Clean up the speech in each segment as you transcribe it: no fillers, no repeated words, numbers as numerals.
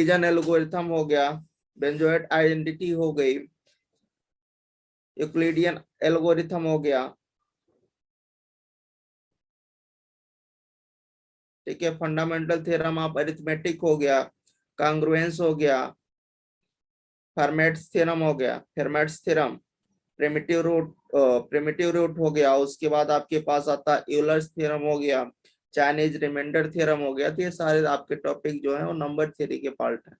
Division algorithm हो गया, benzoate identity हो गई, यूक्लिडियन एल्गोरिथम हो गया, ठीक है, फंडामेंटल थ्योरम ऑफ अरिथमेटिक हो गया, कांग्रुएंस हो गया, फर्मेट्स थ्योरम हो गया, फर्मेट्स थ्योरम, प्रिमिटिव रूट हो गया, उसके बाद आपके पास आता है यूलर्स थ्योरम हो गया, चाइनीज रिमाइंडर थ्योरम हो गया। तो ये सारे आपके टॉपिक जो है वो नंबर थ्योरी के पार्ट है।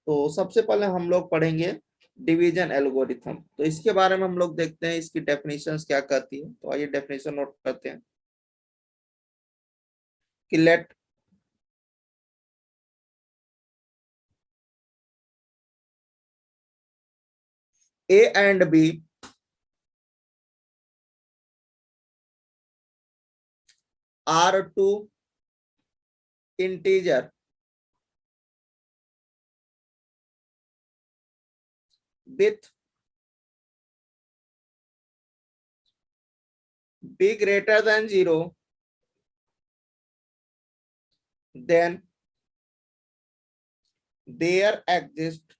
तो सबसे पहले हम लोग पढ़ेंगे डिवीजन एल्गोरिथम। तो इसके बारे में हम लोग देखते हैं इसकी डेफिनेशंस क्या कहती है। तो आइए डेफिनेशन नोट करते हैं कि late A and B are two integer with B greater than 0, then there exist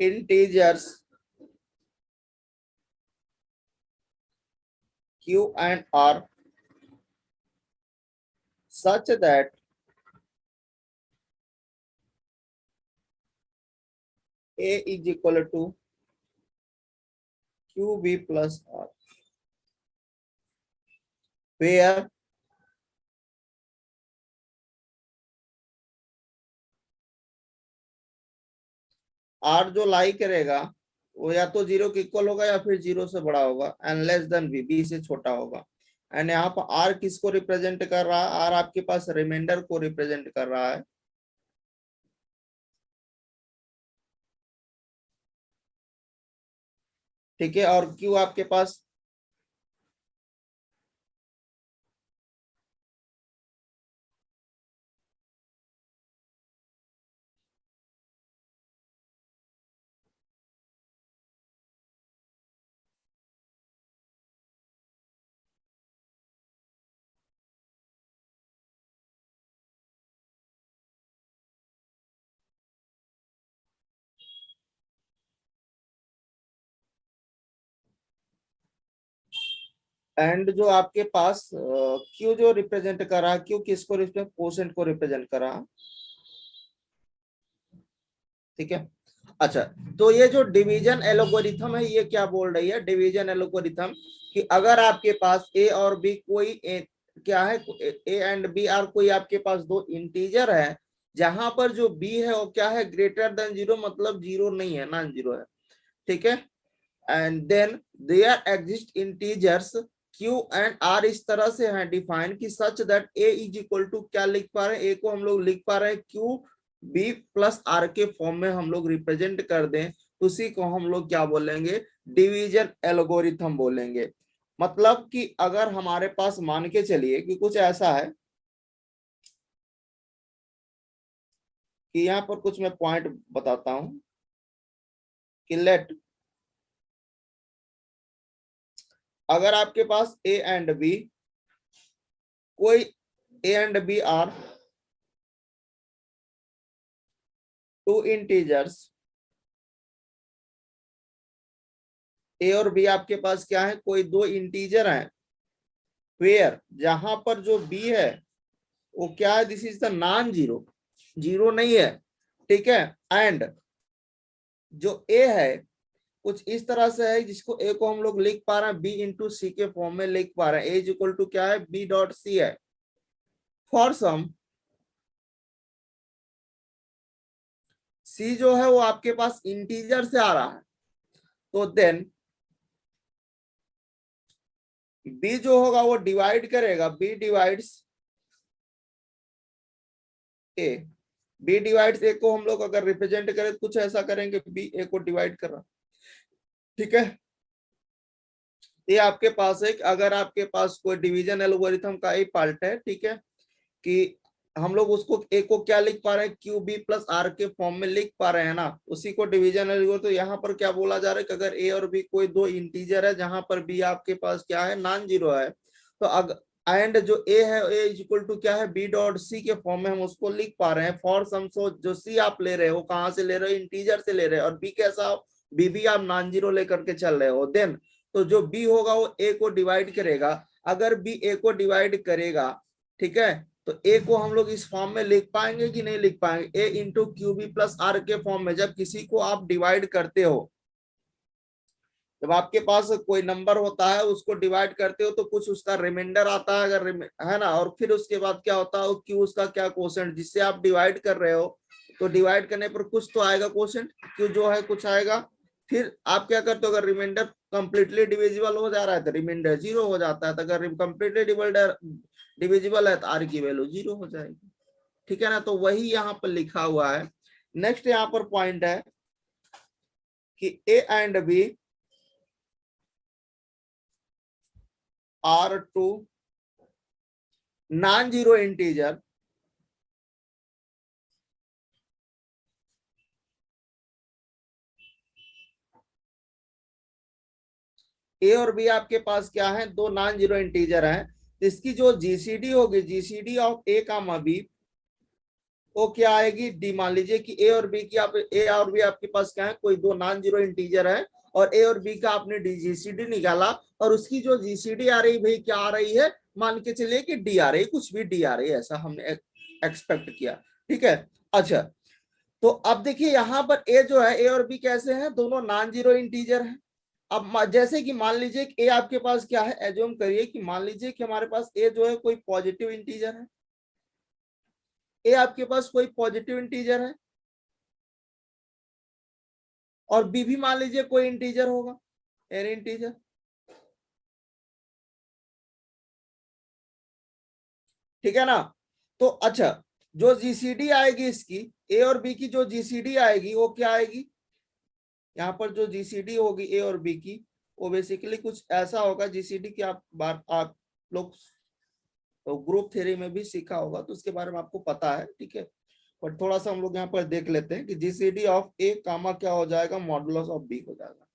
integers Q and R such that A is equal to QB plus R, where R जो लाई करेगा वो या तो 0 के equal होगा या फिर 0 से बड़ा होगा, and less than B, B से छोटा होगा। एंड यहाँ पर R किसको रिप्रेजेंट कर रहा है? R आपके पास रिमाइंडर को रिप्रेजेंट कर रहा है, ठीक है। और Q आपके पास एंड जो आपके पास क्यू जो रिप्रेजेंट कर रहा है, क्यू किसको रिप्रेजेंट? कोसेंट को रिप्रेजेंट कर रहा है, ठीक है। अच्छा, तो ये जो डिवीजन एल्गोरिथम है ये क्या बोल रही है? डिवीजन एल्गोरिथम कि अगर आपके पास ए और बी कोई क्या है, ए एंड बी आर कोई आपके पास दो इंटीजर है, जहां पर जो बी है वो क्या है? ग्रेटर देन 0, मतलब 0 नहीं है, नॉन 0 है, ठीक है। And then there exist integers Q and R इस तरह से है डिफाइन कि such that A is equal to, क्या लिख पा रहे हैं? A को हम लोग लिख पा रहे हैं Q B प्लस R के फॉर्म में हम लोग रिप्रेजेंट कर दें, उसी को हम लोग क्या बोलेंगे? डिवीजन एल्गोरिथम बोलेंगे। मतलब कि अगर हमारे पास मान के चलिए कि कुछ ऐसा है कि यहाँ पर कुछ मैं पॉइंट बताता हूं कि लेट, अगर आपके पास A एंड B कोई A and B are two integers, A और बी आपके पास क्या है? कोई दो इंटीजर हैं, वेयर जहां पर जो बी है वो क्या है? This is the non zero, zero नहीं है, ठीक है। एंड जो ए है कुछ इस तरह से है जिसको ए को हम लोग लिख पा रहे हैं बी इंटू सी के फॉर्म में लिख पा रहे हैं। ए इज इक्वल टू क्या है? बी डॉट सी है। फॉर सम सी जो है वो आपके पास इंटीजर से आ रहा है, तो देन बी जो होगा वो डिवाइड करेगा, बी डिवाइड्स ए, बी डिवाइड्स ए को हम लोग अगर रिप्रेजेंट करें तो कुछ ऐसा करेंगे, बी ए को डिवाइड कर रहा, ठीक है। ये आपके पास एक, अगर आपके पास कोई डिवीजन एल्गोरिथम का एक पार्ट है, ठीक है, कि हम लोग उसको ए को क्या लिख पा रहे हैं? क्यू बी प्लस आर के फॉर्म में लिख पा रहे हैं ना, उसी को डिवीजन एल्गोरिथम। तो यहाँ पर क्या बोला जा रहा है कि अगर ए और बी कोई दो इंटीजर है जहां पर बी आपके पास क्या है? नॉन जीरो है, तो एंड जो ए है ए इज इक्वल टू क्या है बी डॉट सी के फॉर्म में हम उसको लिख पा रहे हैं। फॉर सम सो जो सी आप ले रहे हो कहां से ले रहे हो, इंटीजर से ले रहे हो, और बी कैसा, बी भी आप नॉन जीरो लेकर के चल रहे हो। देन तो जो बी होगा वो ए को डिवाइड करेगा। अगर बी ए को डिवाइड करेगा, ठीक है, तो ए को हम लोग इस फॉर्म में लिख पाएंगे कि नहीं लिख पाएंगे, A into Q B plus R के फॉर्म में। जब किसी को आप डिवाइड करते हो, जब आपके पास कोई नंबर होता है उसको डिवाइड करते हो तो कुछ उसका रिमाइंडर आता है, अगर है ना, और फिर उसके बाद क्या होता है क्यू उसका क्या क्वोशेंट जिससे आप डिवाइड कर रहे हो, तो डिवाइड करने पर कुछ तो आएगा क्वोशेंट, क्यू जो है कुछ आएगा। फिर आप क्या करते हो, अगर रिमाइंडर कंप्लीटली डिविजिबल हो जा रहा है तो रिमाइंडर जीरो हो जाता है, तो अगर कंप्लीटली डिविजिबल है तो आर की वैल्यू जीरो हो जाएगी। ठीक है ना, तो वही यहाँ पर लिखा हुआ है। नेक्स्ट यहाँ पर पॉइंट है कि A and B are two non zero integer A और बी आपके पास क्या है, दो नॉन जीरो इंटीजर हैं। इसकी जो जीसीडी होगी, GCD of A comma B, वो क्या आएगी डी। मान लीजिए कि ए और बी की आप ए और बी आपके पास क्या है, कोई दो नॉन जीरो इंटीजर है, और ए और बी का आपने जीसीडी निकाला, और उसकी जो जीसीडी आ रही भाई क्या आ रही है, मान के चलिए कि डी आ रही, कुछ भी डी आ रही है, ऐसा हमने एक्सपेक्ट किया। ठीक है, अच्छा, तो अब देखिए यहां पर ए जो है, ए और बी कैसे हैं, दोनों नॉन जीरो इंटीजर हैं। अब जैसे कि मान लीजिए कि ए आपके पास क्या है, एज्यूम करिए कि मान लीजिए कि हमारे पास ए जो है कोई पॉजिटिव इंटीजर है, ए आपके पास कोई पॉजिटिव इंटीजर है, और बी भी मान लीजिए कोई इंटीजर होगा, एन इंटीजर। ठीक है ना, तो अच्छा, जो जीसीडी आएगी इसकी, ए और बी की जो जीसीडी आएगी वो क्या आएगी, यहाँ पर जो जीसीडी होगी ए और बी की, वो बेसिकली कुछ ऐसा होगा। जीसीडी की आप लोग तो ग्रुप थ्योरी में भी सीखा होगा, तो उसके बारे में आपको पता है, ठीक है, पर थोड़ा सा हम लोग यहाँ पर देख लेते हैं कि जीसीडी ऑफ ए कामा क्या हो जाएगा, मॉडुलस ऑफ बी हो जाएगा।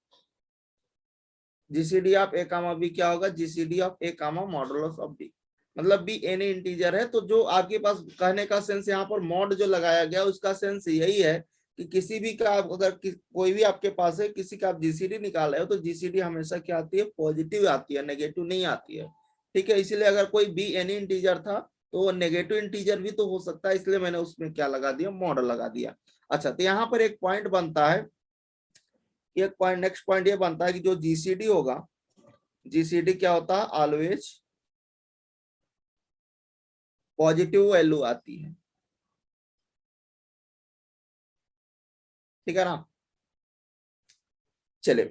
GCD of A comma B क्या होगा, GCD of A comma modulus of B, मतलब बी एनी इंटीजर है। तो जो आपके पास कहने का सेंस यहाँ पर मॉड जो लगाया गया उसका सेंस यही है कि किसी भी का अगर कोई भी आपके पास है, किसी का आप जीसीडी निकाल रहे हो, तो जीसीडी हमेशा क्या आती है, पॉजिटिव आती है, नेगेटिव नहीं आती है। ठीक है, इसलिए अगर कोई बी एनी इंटीजर था तो नेगेटिव इंटीजर भी तो हो सकता है, इसलिए मैंने उसमें क्या लगा दिया, मॉड लगा दिया। अच्छा, तो यहाँ पर एक पॉइंट बनता है, एक पॉइंट नेक्स्ट पॉइंट ये बनता है कि जो जीसीडी होगा, जीसीडी क्या होता है, ऑलवेज पॉजिटिव वैल्यू आती है। ठीक है ना, चले,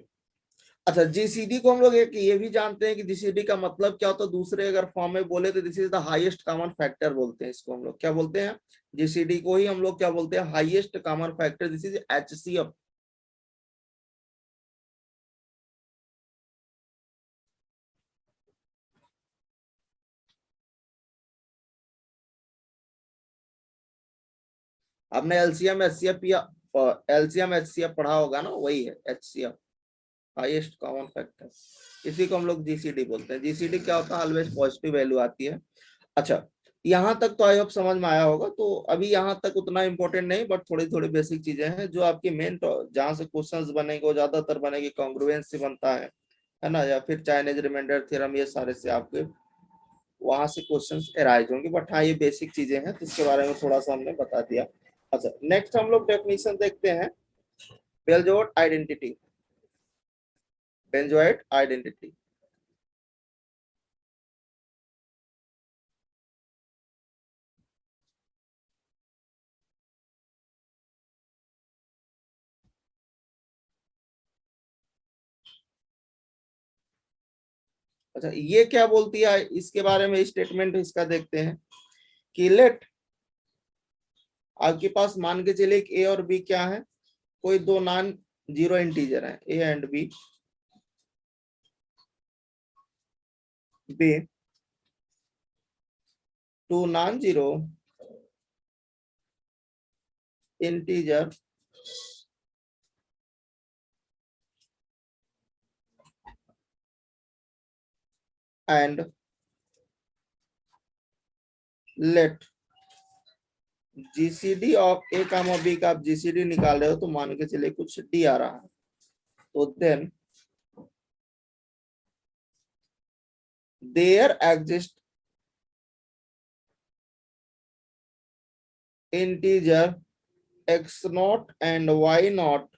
अच्छा, जीसीडी को हम लोग एक ये भी जानते हैं कि जीसीडी का मतलब क्या होता है, दूसरे अगर फॉर्म में बोले तो this is the highest common factor बोलते हैं इसको, हम लोग क्या बोलते हैं, जीसीडी को ही हम लोग क्या बोलते हैं, highest common factor, this is HCF. आपने एलसीएम एचसीएफ या एलसीएम एचसीएफ पढ़ा होगा ना, वही है एचसीएफ, हाईएस्ट कॉमन फैक्टर, इसी को हम लोग जीसीडी बोलते हैं। जीसीडी क्या होता है, ऑलवेज पॉजिटिव वैल्यू आती है। अच्छा, यहाँ तक तो आई होप समझ में आया होगा। तो अभी यहाँ तक उतना इंपॉर्टेंट नहीं, बट थोड़ी थोड़ी बेसिक चीजें हैं जो आपकी मेन जहाँ से क्वेश्चंस बनेंगे वो ज्यादातर बनेगी कॉन्ग्रुएंस से बनता है ना, या फिर चाइनीज रिमाइंडर थ्योरम, ये सारे से आपके वहां से क्वेश्चंस एराइज होंगे। बट हाँ, ये बेसिक चीजें हैं तो इसके बारे में थोड़ा सा हमने बता दिया। अच्छा, नेक्स्ट हम लोग डेफिनेशन देखते हैं, बेल्जोर आइडेंटिटी, बेंजोइट आइडेंटिटी। अच्छा, ये क्या बोलती है, इसके बारे में स्टेटमेंट इसका देखते हैं कि लेट, आपके पास मान के चलिए ए और बी क्या है, कोई दो नॉन जीरो इंटीजर है, A and B, B two non zero integer and let GCD of A comma B का आप जीसीडी निकाल रहे हो तो मान के चलिए कुछ डी आ रहा है, तो then there exist integer X not and Y not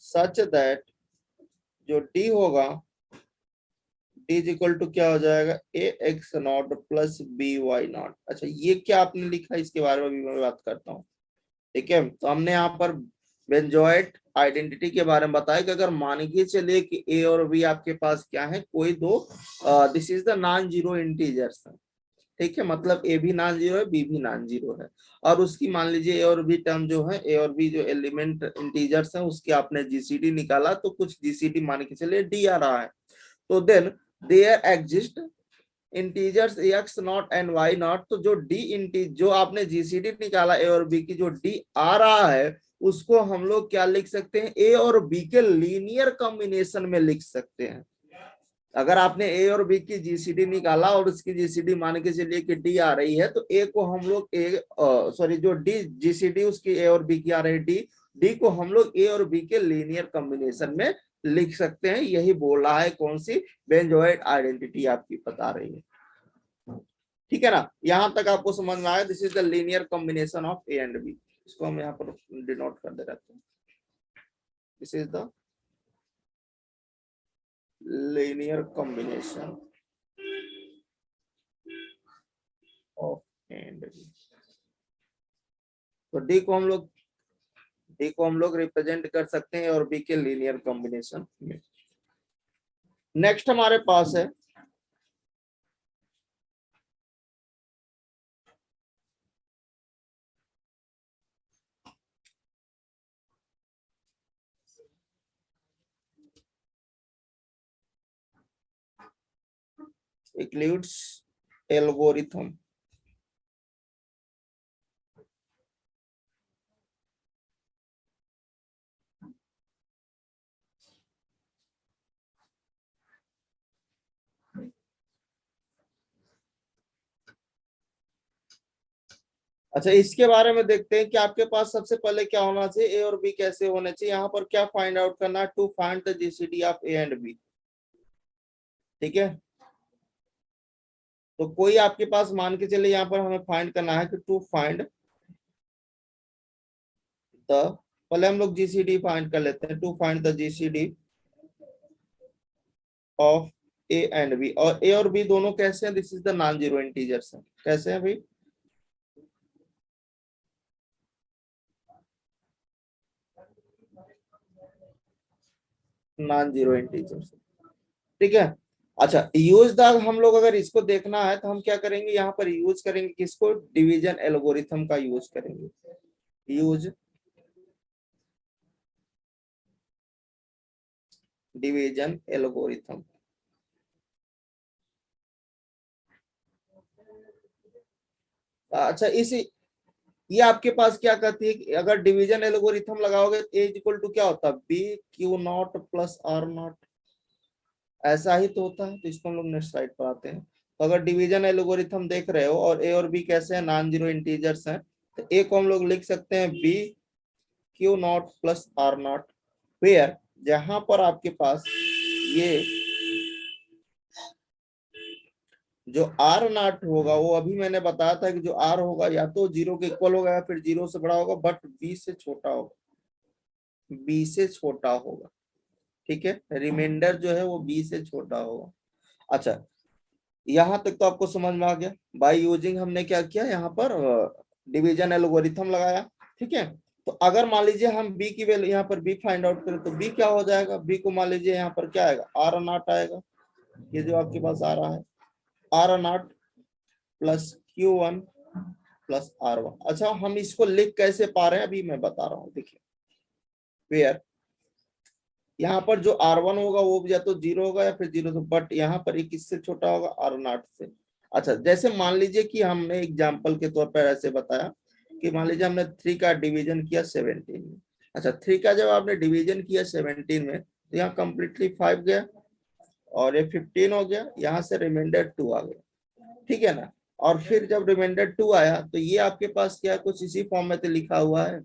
such that जो डी होगा डी इज इक्वल टू क्या हो जाएगा A X not plus B Y not. अच्छा ये क्या आपने लिखा इसके बारे में भी मैं बात करता हूँ। ठीक है, तो हमने यहाँ पर बेंजोइट आइडेंटिटी के बारे में बताया कि अगर मान के चलिए कि ए और बी आपके पास क्या है, कोई दो this is the non zero integers है। ठीक है, मतलब ए भी नॉन जीरो है, बी भी नॉन जीरो है, और उसकी मान लीजिए ए और बी टर्म जो है, ए और बी जो एलिमेंट इंटीजर्स है उसके आपने जीसीडी निकाला तो कुछ जीसीडी मान के चलिए डी आ रहा है, तो then there exist integers X not and Y naught, तो जो डी इंटी जो आपने जीसीडी निकाला ए और बी की जो डी आ रहा है उसको हम लोग क्या लिख सकते हैं, ए और बी के लीनियर कॉम्बिनेशन में लिख सकते हैं। अगर आपने ए और बी की जीसीडी निकाला और उसकी जीसीडी मान के चलिए कि डी आ रही है, तो ए को हम लोग सॉरी जो डी जीसीडी उसकी ए और बी की आ रही है डी को हम लोग ए और बी के लीनियर कॉम्बिनेशन में लिख सकते हैं। यही बोल रहा है कौन सी बेंजोइट आइडेंटिटी आपकी बता रही है। ठीक है ना, यहां तक आपको समझ में आया। This is the linear combination of A and B. इसको हम यहाँ पर डिनोट कर दे रहते हैं। This is the linear combination of A and B। तो डी को हम लोग रिप्रेजेंट कर सकते हैं और बी के लीनियर कॉम्बिनेशन में। नेक्स्ट हमारे पास है Euclid's एल्गोरिथम। अच्छा इसके बारे में देखते हैं कि आपके पास सबसे पहले क्या होना चाहिए, ए और बी कैसे होने चाहिए। यहाँ पर क्या फाइंड आउट करना है, to find the GCD of A and B. ठीक है, तो कोई आपके पास मान के चले यहाँ पर हमें फाइंड करना है कि टू फाइंड द, पहले हम लोग जीसीडी फाइंड कर लेते हैं। To find the GCD of A and B, और ए और बी दोनों कैसे हैं, this is the non zero integers है। कैसे हैं भाई, नॉन जीरो इंटीजर्स। ठीक है, अच्छा यूज द, हम लोग अगर इसको देखना है तो हम क्या करेंगे, यहाँ पर यूज करेंगे किसको, डिवीजन एल्गोरिथम का यूज करेंगे। Use division algorithm. अच्छा ये आपके पास क्या कहती है कि अगर डिवीजन एल्गोरिथम लगाओगे तो ए इक्वल टू क्या होता है, B Q naught plus R naught, ऐसा ही तो होता है। तो इसको हम लोग नेक्स्ट स्लाइड पर आते हैं। तो अगर डिवीजन एल्गोरिथम देख रहे हो और ए और बी कैसे हैं, नॉन जीरो इंटीजर्स हैं, तो ए को हम लोग लिख सकते हैं B Q naught plus R naught, where जहां पर आपके पास ये जो आर नॉट होगा वो अभी मैंने बताया था कि जो आर होगा या तो जीरो के इक्वल होगा या फिर जीरो से बड़ा होगा, बट बी से छोटा होगा, बी से छोटा होगा। ठीक है, रिमाइंडर जो है वो बी से छोटा होगा। अच्छा यहां तक तो आपको समझ में आ गया। बाय यूजिंग हमने क्या किया, यहाँ पर डिवीजन एल्गोरिथम लगाया। ठीक है, तो अगर मान लीजिए हम बी की वैल्यू यहाँ पर बी फाइंड आउट करें तो बी क्या हो जाएगा, बी को मान लीजिए यहाँ पर क्या आएगा, आर नॉट आएगा, ये जो आपके पास आ रहा है R naught plus Q one plus R one. अच्छा हम इसको लिख कैसे पा रहे हैं अभी मैं बता रहा हूँ। देखिए वेयर यहाँ पर जो आर वन होगा वो या तो जीरो होगा या फिर जीरो से, बट यहाँ पर एक किससे छोटा होगा, आर नॉट से। अच्छा जैसे मान लीजिए कि हमने एग्जाम्पल के तौर पर ऐसे बताया कि मान लीजिए हमने 3 का डिवीजन किया 17 में। अच्छा 3 का जब आपने डिवीजन किया 17 में तो यहाँ कंप्लीटली 5 गया और ये 15 हो गया, यहाँ से रिमाइंडर 2 आ गया, ठीक है ना। और फिर जब रिमाइंडर 2 आया तो ये आपके पास क्या कुछ इसी फॉर्म में तो लिखा हुआ है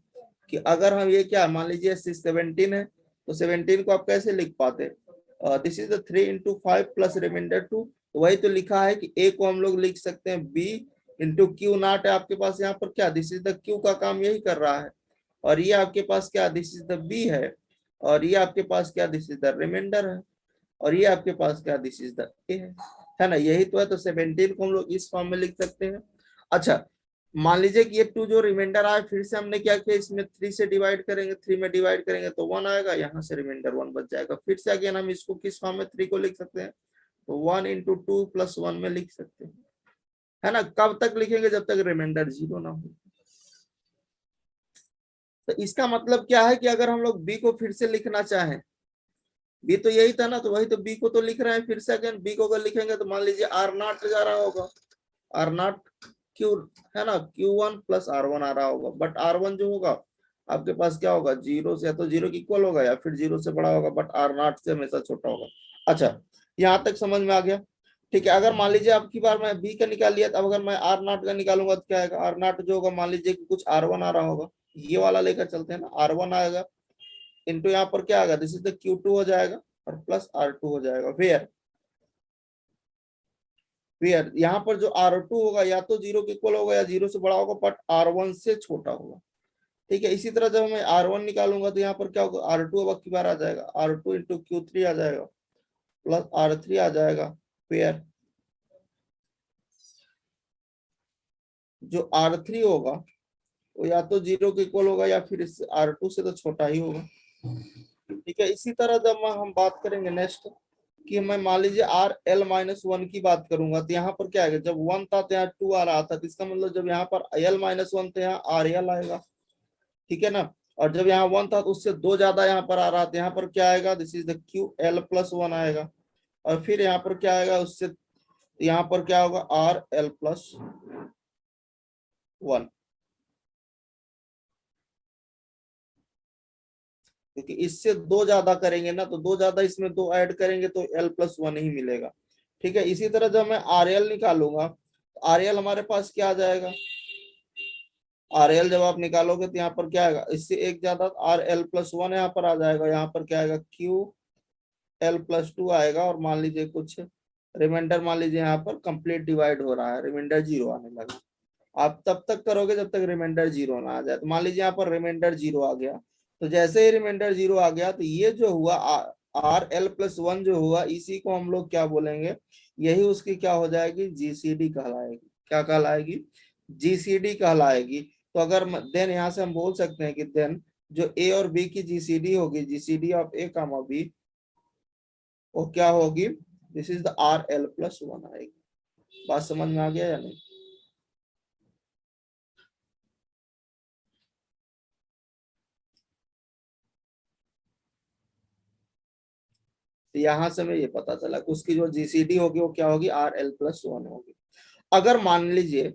कि अगर हम ये क्या मान लीजिए 17 है तो 17 को आप कैसे लिख पाते, this is the 3 into 5 plus reminder 2, तो वही तो लिखा है कि ए को हम लोग लिख सकते हैं बी इंटू क्यू नॉट है आपके पास यहाँ पर क्या, दिस इज द क्यू का काम यही कर रहा है, और ये आपके पास क्या दिस इज द बी है, और ये आपके पास क्या दिस इज द रिमाइंडर है, और ये आपके पास क्या दिस इज द ए है ना, यही तो है। तो 17 को हम लोग इस फॉर्म में लिख सकते हैं। अच्छा, मान लीजिए कि ये 2 जो रिमाइंडर आए फिर से हमने क्या किया, इसमें 3 से डिवाइड करेंगे, 3 में डिवाइड करेंगे तो 1 आएगा, यहाँ से रिमाइंडर 1 बच जाएगा। फिर से अगेन हम इसको किस फॉर्म में 3 को लिख सकते हैं, तो 1 into 2 प्लस 1 में लिख सकते हैं, है ना। कब तक लिखेंगे, जब तक रिमाइंडर 0 ना हो। तो इसका मतलब क्या है कि अगर हम लोग बी को फिर से लिखना चाहें, बी तो यही था ना, तो वही तो बी को तो लिख रहे हैं फिर से अगेन, बी को अगर लिखेंगे तो मान लीजिए आर नॉट जा रहा होगा, आर नॉट क्यू है ना, Q1 प्लस R1 आ रहा होगा, बट R1 जो होगा आपके पास क्या होगा, 0 से, या तो 0 की इक्वल होगा या फिर 0 से बड़ा होगा, बट R नॉट से हमेशा छोटा होगा। अच्छा, यहाँ तक समझ में आ गया, ठीक है। अगर मान लीजिए आपकी बार मैं बी का निकाल लिया, तब अगर मैं आर नॉट का निकालूंगा तो क्या आएगा, आर नॉट जो होगा मान लीजिए कि कुछ R1 आ रहा होगा, ये वाला लेकर चलते हैं ना, R1 आएगा इंटू यहाँ पर क्या आएगा, दिस इज द Q2 हो जाएगा और प्लस R2 हो जाएगा, वेयर वेयर यहाँ पर जो R2 होगा या तो 0 के इक्वल होगा या 0 से बड़ा होगा, बट R1 से छोटा होगा, ठीक है। इसी तरह जब मैं R1 निकालूंगा तो यहाँ पर क्या होगा, R2 अब की बार आ जाएगा, R2 इंटू Q3 आ जाएगा प्लस R3 आ जाएगा, वेयर जो R3 होगा वो या तो 0 के इक्वल होगा या फिर इस R2 से तो छोटा ही होगा, ठीक है। इसी तरह जब हम बात करेंगे नेक्स्ट कि मैं मान लीजिए RL-1 की बात करूंगा तो यहाँ पर क्या आएगा, जब 1 था तो यहाँ 2 आ रहा था, तो इसका मतलब जब यहाँ पर L-1 तो यहाँ RL आएगा, ठीक है ना। और जब यहाँ 1 था तो उससे 2 ज्यादा यहाँ पर आ रहा था, यहाँ पर क्या आएगा, दिस इज द QL+1 आएगा, और फिर यहाँ पर क्या आएगा उससे, यहाँ पर क्या होगा RL+1, क्योंकि इससे 2 ज्यादा करेंगे ना, तो 2 ज्यादा इसमें 2 ऐड करेंगे तो L+1 ही मिलेगा, ठीक है। इसी तरह जब मैं RL निकालूंगा तो RL हमारे पास क्या आ जाएगा, RL जब आप निकालोगे तो यहाँ पर क्या आएगा, इससे एक ज्यादा RL+1 यहाँ पर आ जाएगा, यहाँ पर क्या आएगा QL+2 आएगा, और मान लीजिए कुछ रिमाइंडर, मान लीजिए यहाँ पर कंप्लीट डिवाइड हो रहा है, रिमाइंडर 0 आने लगा। आप तब तक करोगे जब तक रिमाइंडर 0 ना आ जाए, तो मान लीजिए यहाँ पर रिमाइंडर 0 आ गया, तो जैसे ही रिमाइंडर 0 आ गया तो ये जो हुआ RL+1 जो हुआ, इसी को हम लोग क्या बोलेंगे, यही उसकी क्या हो जाएगी, GCD कहलाएगी। क्या कहलाएगी, GCD कहलाएगी। तो अगर देन यहाँ से हम बोल सकते हैं कि देन जो ए और बी की GCD होगी, GCD of A comma B, वो क्या होगी, दिस इज द RL+1 आएगी। बात समझ में आ गया या नहीं। तो यहाँ से हमें ये पता चला कि उसकी जो GCD होगी वो क्या होगी, RL+1 होगी। अगर मान लीजिए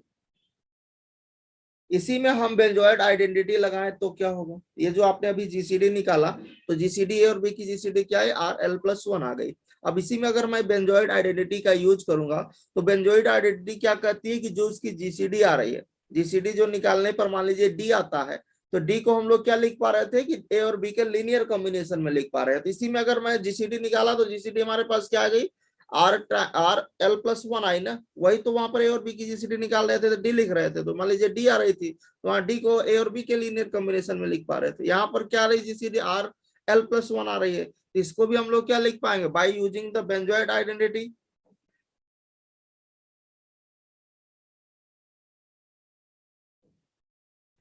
इसी में हम बेंजोइड आइडेंटिटी लगाएं तो क्या होगा, ये जो आपने अभी GCD निकाला, तो GCD ए और बी की GCD क्या है, RL+1 आ गई। अब इसी में अगर मैं बेंजोइड आइडेंटिटी का यूज करूंगा, तो बेंजोइड आइडेंटिटी क्या कहती है कि जो उसकी GCD आ रही है, GCD जो निकालने पर मान लीजिए डी आता है, तो डी को हम लोग क्या लिख पा रहे थे कि ए और बी के लीनियर कॉम्बिनेशन में लिख पा रहे हैं। तो इसी में अगर मैं GCD निकाला तो GCD हमारे पास क्या आ गई, RL+1 आई ना, वही तो वहां पर ए और बी की GCD निकाल रहे थे तो डी लिख रहे थे, तो मान लीजिए डी आ रही थी तो वहां डी को ए और बी के लीनियर कॉम्बिनेशन में लिख पा रहे थे। यहाँ पर क्या आ रही GCD RL+1 आ रही है, तो इसको भी हम लोग क्या लिख पाएंगे, by using the benzoid identity,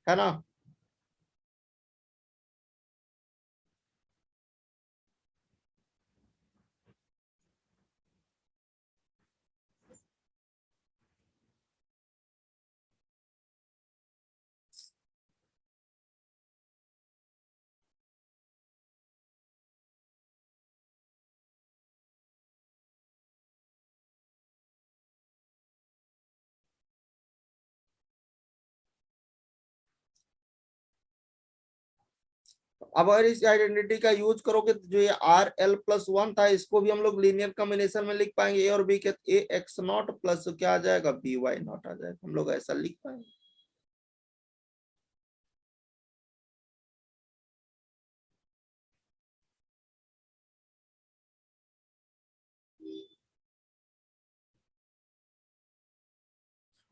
है ना। अब अगर इस आइडेंटिटी का यूज करोगे तो जो ये आर एल प्लस वन था इसको भी हम लोग लीनियर कॉम्बिनेशन में लिख पाएंगे, ए और बी के, ए एक्स नॉट प्लस क्या आ जाएगा, बी वाई नॉट आ जाएगा, हम लोग ऐसा लिख पाएंगे।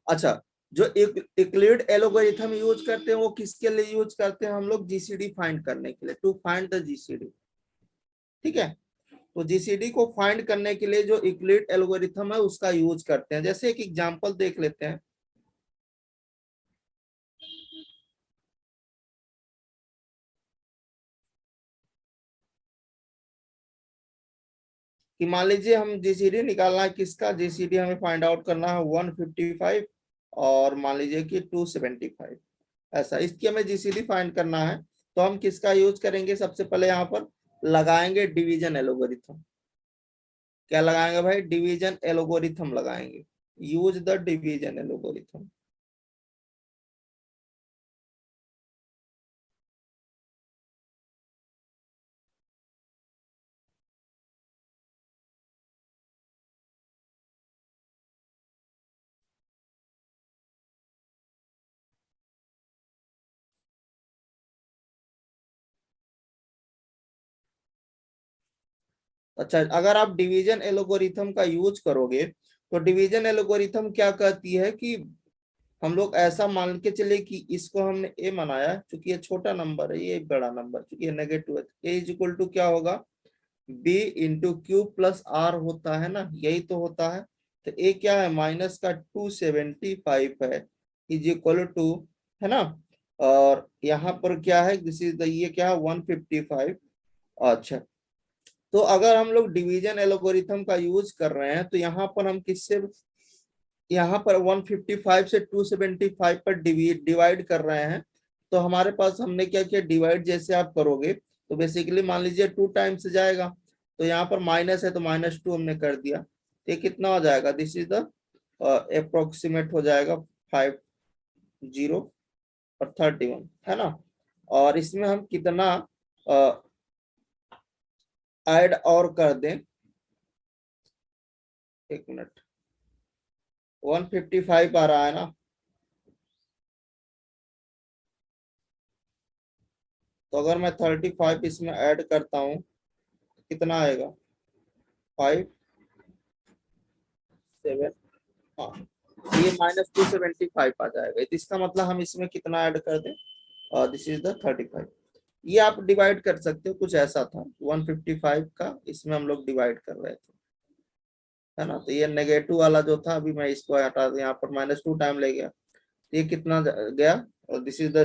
अच्छा, जो यूक्लिड एल्गोरिथम यूज करते हैं वो किसके लिए यूज करते हैं हम लोग, जीसीडी फाइंड करने के लिए, टू फाइंड द जीसीडी। ठीक है, तो जीसीडी को फाइंड करने के लिए जो यूक्लिड एल्गोरिथम है उसका यूज करते हैं। जैसे एक एग्जांपल देख लेते हैं, कि मान लीजिए हम जीसीडी निकालना है किसका, जीसीडी हमें फाइंड आउट करना है 155 और मान लीजिए कि 275, ऐसा इसकी हमें जीसीडी फाइंड करना है। तो हम किसका यूज करेंगे, सबसे पहले यहाँ पर लगाएंगे डिवीजन एल्गोरिथम। क्या लगाएंगे भाई, डिवीजन एल्गोरिथम लगाएंगे, यूज द डिवीजन एल्गोरिथम। अच्छा, अगर आप डिवीजन एल्गोरिथम का यूज करोगे तो डिवीजन एल्गोरिथम क्या कहती है कि हम लोग ऐसा मान के चले कि इसको हमने ए बनाया, क्योंकि ये छोटा नंबर है, ये बड़ा नंबर, क्योंकि ये नेगेटिव है, ए इज इक्वल टू क्या होगा, B into Q plus R होता है ना, यही तो होता है। तो ए क्या है, माइनस का 275 है, इज इक्वल टू, है ना, और यहाँ पर क्या है, दिस इज द, ये क्या है 155। अच्छा, तो अगर हम लोग डिवीजन एल्गोरिथम का यूज कर रहे हैं तो यहाँ पर हम किससे, यहाँ पर 155 से 275 पर डिवाइड कर रहे हैं। तो हमारे पास हमने क्या किया, डिवाइड जैसे आप करोगे तो बेसिकली मान लीजिए 2 टाइम्स जाएगा, तो यहाँ पर माइनस है तो -2 हमने कर दिया, तो ये कितना हो जाएगा, दिस इज द अप्रोक्सीमेट हो जाएगा 50 और 31, है ना। और इसमें हम कितना ऐड और कर दें, एक मिनट, 155 आ रहा है ना, तो अगर मैं 35 इसमें ऐड करता हूँ कितना आएगा, 5 7, हाँ, ये -275 आ जाएगा। तो इसका मतलब हम इसमें कितना ऐड कर दें, दिस इज द 35। ये आप डिवाइड कर सकते हो, कुछ ऐसा था 155 का इसमें हम लोग डिवाइड कर रहे थे, है ना। तो ये नेगेटिव वाला जो था, अभी मैं इसको हटा दूं, यहाँ पर -2 टाइम ले गया, तो ये कितना गया, और दिस इज द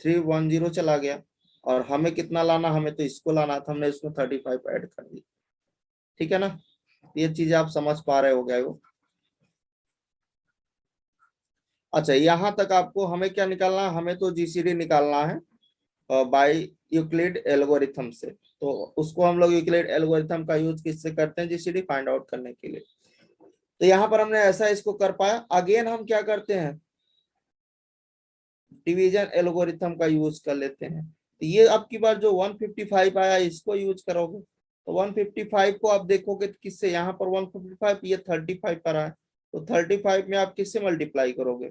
310 चला गया, और हमें कितना लाना, हमें तो इसको लाना था, हमने इसमें 35 ऐड कर दी। ठीक है ना, ये चीजें आप समझ पा रहे हो गए हो। अच्छा, यहाँ तक आपको हमें क्या निकालना है, हमें तो जीसीडी निकालना है बाय यूक्लिड एल्गोरिथम से। तो उसको हम लोग यूक्लिड एल्गोरिथम का यूज किससे करते हैं, जीसीडी फाइंड आउट करने के लिए। तो यहाँ पर हमने ऐसा इसको कर पाया। अगेन हम क्या करते हैं, डिवीजन एल्गोरिथम का यूज कर लेते हैं। तो ये अब की बार जो 155 आया इसको यूज करोगे, तो 155 को आप देखोगे तो किससे, यहाँ पर 155, ये 35 पर आया, तो 35 में आप किससे मल्टीप्लाई करोगे,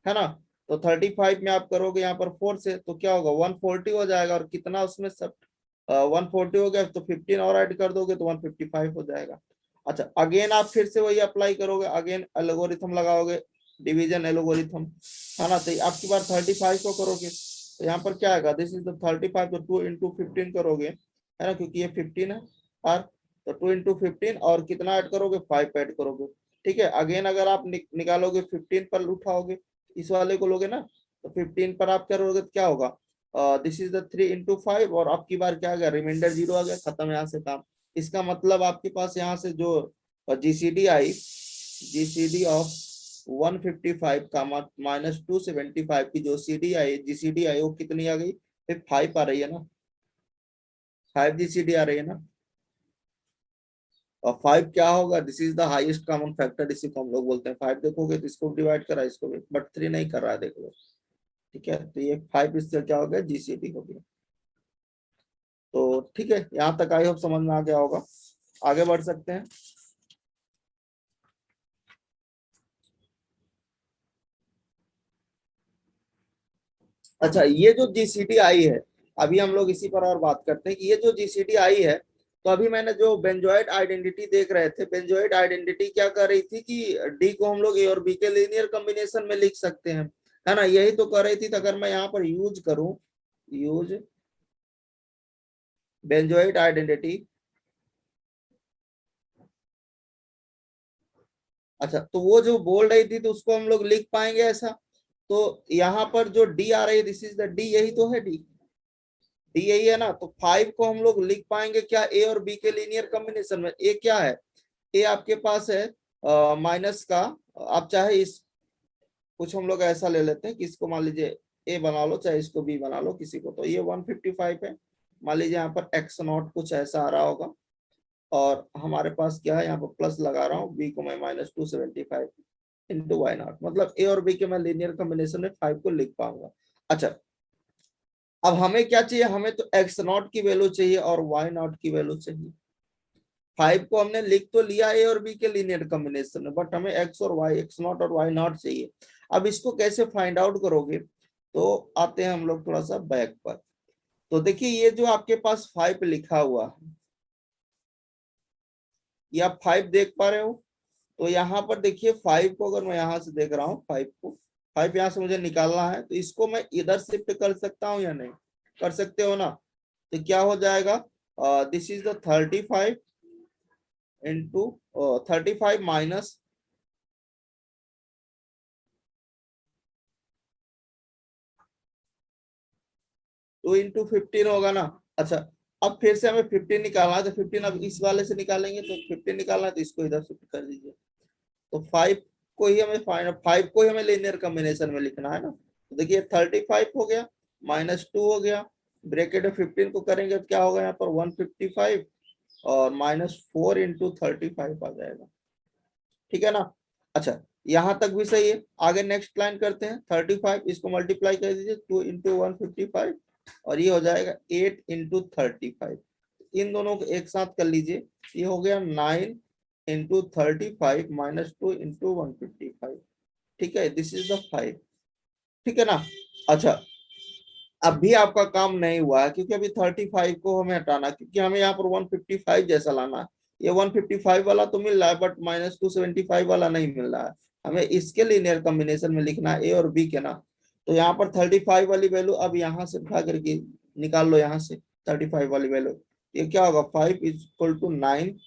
है ना। तो 35 में आप करोगे यहाँ पर 4 से, तो क्या होगा 140 हो जाएगा, और कितना उसमें सब 140 हो गया, तो 15 और ऐड कर दोगे तो 155 हो जाएगा। अच्छा, अगेन आप फिर से वही अप्लाई करोगे, अगेन एल्गोरिथम लगाओगे, डिवीजन एल्गोरिथम, है ना। तो आपकी बार 35 को करोगे, तो यहाँ पर क्या आएगा, दिस इज द 35, तो 2 इंटू 15 करोगे, है ना, क्योंकि ये 15 है, और तो 2 इंटू 15 और कितना ऐड करोगे, 5 ऐड करोगे। ठीक है, अगेन अगर आप निकालोगे 15 पर उठाओगे, इस वाले को लोगे ना, तो 15 पर आप करोगे तो क्या होगा, दिस इज द 3 इंटू 5, और आपकी बार क्या आ गया, रिमाइंडर 0 आ गया, खत्म यहाँ से काम। इसका मतलब आपके पास यहाँ से जो जीसीडी आई, जीसीडी ऑफ 155 का -275 की जो सीडी आई, जीसीडी आई, वो कितनी आ गई, फिर 5 आ रही है ना, 5 जीसीडी आ रही है ना। और 5 क्या होगा, this is the highest common factor, इसी को हम लोग बोलते हैं 5। देखोगे तो इसको डिवाइड करा, इसको भी, बट 3 नहीं कर रहा है, देख लो। ठीक है, तो ये 5 इससे क्या हो गया, जीसीडी हो गया। तो ठीक है, यहाँ तक आई होप समझ में आ गया होगा। आगे बढ़ सकते हैं। अच्छा, ये जो जीसीडी आई है, अभी हम लोग इसी पर और बात करते हैं कि ये जो जीसीडी आई है, तो अभी मैंने जो बेंजोइड आइडेंटिटी देख रहे थे, बेंजोइड आइडेंटिटी क्या कर रही थी कि डी को हम लोग ए और बी के लीनियर कॉम्बिनेशन में लिख सकते हैं, है ना, यही तो कर रही थी। तो अगर मैं यहाँ पर यूज करूं, यूज बेंजोइड आइडेंटिटी, अच्छा, तो वो जो बोल रही थी तो उसको हम लोग लिख पाएंगे ऐसा। तो यहाँ पर जो डी आ रही है, दिस इज द डी, यही तो है डी, डी यही है ना। तो 5 को हम लोग लिख पाएंगे क्या, ए और बी के लीनियर कॉम्बिनेशन में। ए क्या है, ए आपके पास है माइनस का, आप चाहे इस, कुछ हम लोग ऐसा ले लेते हैं कि इसको मान लीजिए ए बना लो, चाहे इसको बी बना लो, किसी को, तो ये 155 है। मान लीजिए यहाँ पर एक्स नॉट कुछ ऐसा आ रहा होगा, और हमारे पास क्या है, यहाँ पर प्लस लगा रहा हूँ, बी को मैं -275 इंटू वाई नॉट, मतलब ए और बी के मैं लीनियर कॉम्बिनेशन में 5 को लिख पाऊंगा। अच्छा, अब हमें क्या चाहिए, हमें तो एक्स नॉट की वैल्यू चाहिए और वाई नॉट की वैल्यू चाहिए। 5 को हमने लिख तो लिया ए और बी के लीनियर कॉम्बिनेशन में, बट हमें एक्स और वाई, एक्स नॉट और वाई नॉट चाहिए। अब इसको कैसे फाइंड आउट करोगे, तो आते हैं हम लोग थोड़ा सा बैक पर। तो देखिए, ये जो आपके पास 5 लिखा हुआ है, ये आप 5 देख पा रहे हो। तो यहाँ पर देखिए 5 को अगर मैं यहाँ से देख रहा हूँ, 5 को, 5 यहाँ से मुझे निकालना है, तो इसको मैं इधर शिफ्ट कर सकता हूँ या नहीं, कर सकते हो ना। तो क्या हो जाएगा, this is the 35 into 35 minus 2 into 15 होगा ना। अच्छा, अब फिर से हमें 15 निकालना है, तो 15 अब इस वाले से निकालेंगे, तो 15 निकालना है, तो इसको इधर शिफ्ट कर दीजिए। तो 5 को ही हमें फाइनल, 5 को ही हमें लीनियर कॉम्बिनेशन में लिखना है ना। तो देखिए 35 हो गया, -2 हो गया, ब्रैकेट में 15 को करेंगे तो क्या होगा, यहाँ पर 155 और -4 इंटू 35 आ जाएगा, ठीक है ना। अच्छा, यहाँ तक भी सही है। आगे नेक्स्ट लाइन करते हैं, 35 इसको मल्टीप्लाई कर दीजिए, 2 इंटू 155, और ये हो जाएगा 8 इंटू 35। इन दोनों को एक साथ कर लीजिए, ये हो गया 9 इंटू 35 -2 इंटू 155, ठीक है, दिस इज द 5, ठीक है ना। अच्छा, अब भी आपका काम नहीं हुआ है, क्योंकि अभी 35 को हमें हटाना, क्योंकि हमें यहाँ पर 155 जैसा लाना है। ये 155 वाला तो मिल रहा है, बट -275 वाला नहीं मिल रहा है। हमें इसके लीनियर कॉम्बिनेशन में लिखना है, ए और बी के ना। तो यहाँ पर 35 वाली वैल्यू अब यहाँ से उठा करके निकाल लो, यहाँ से 35 वाली वैल्यू, ये क्या होगा, 5 इज इक्वल टू 9,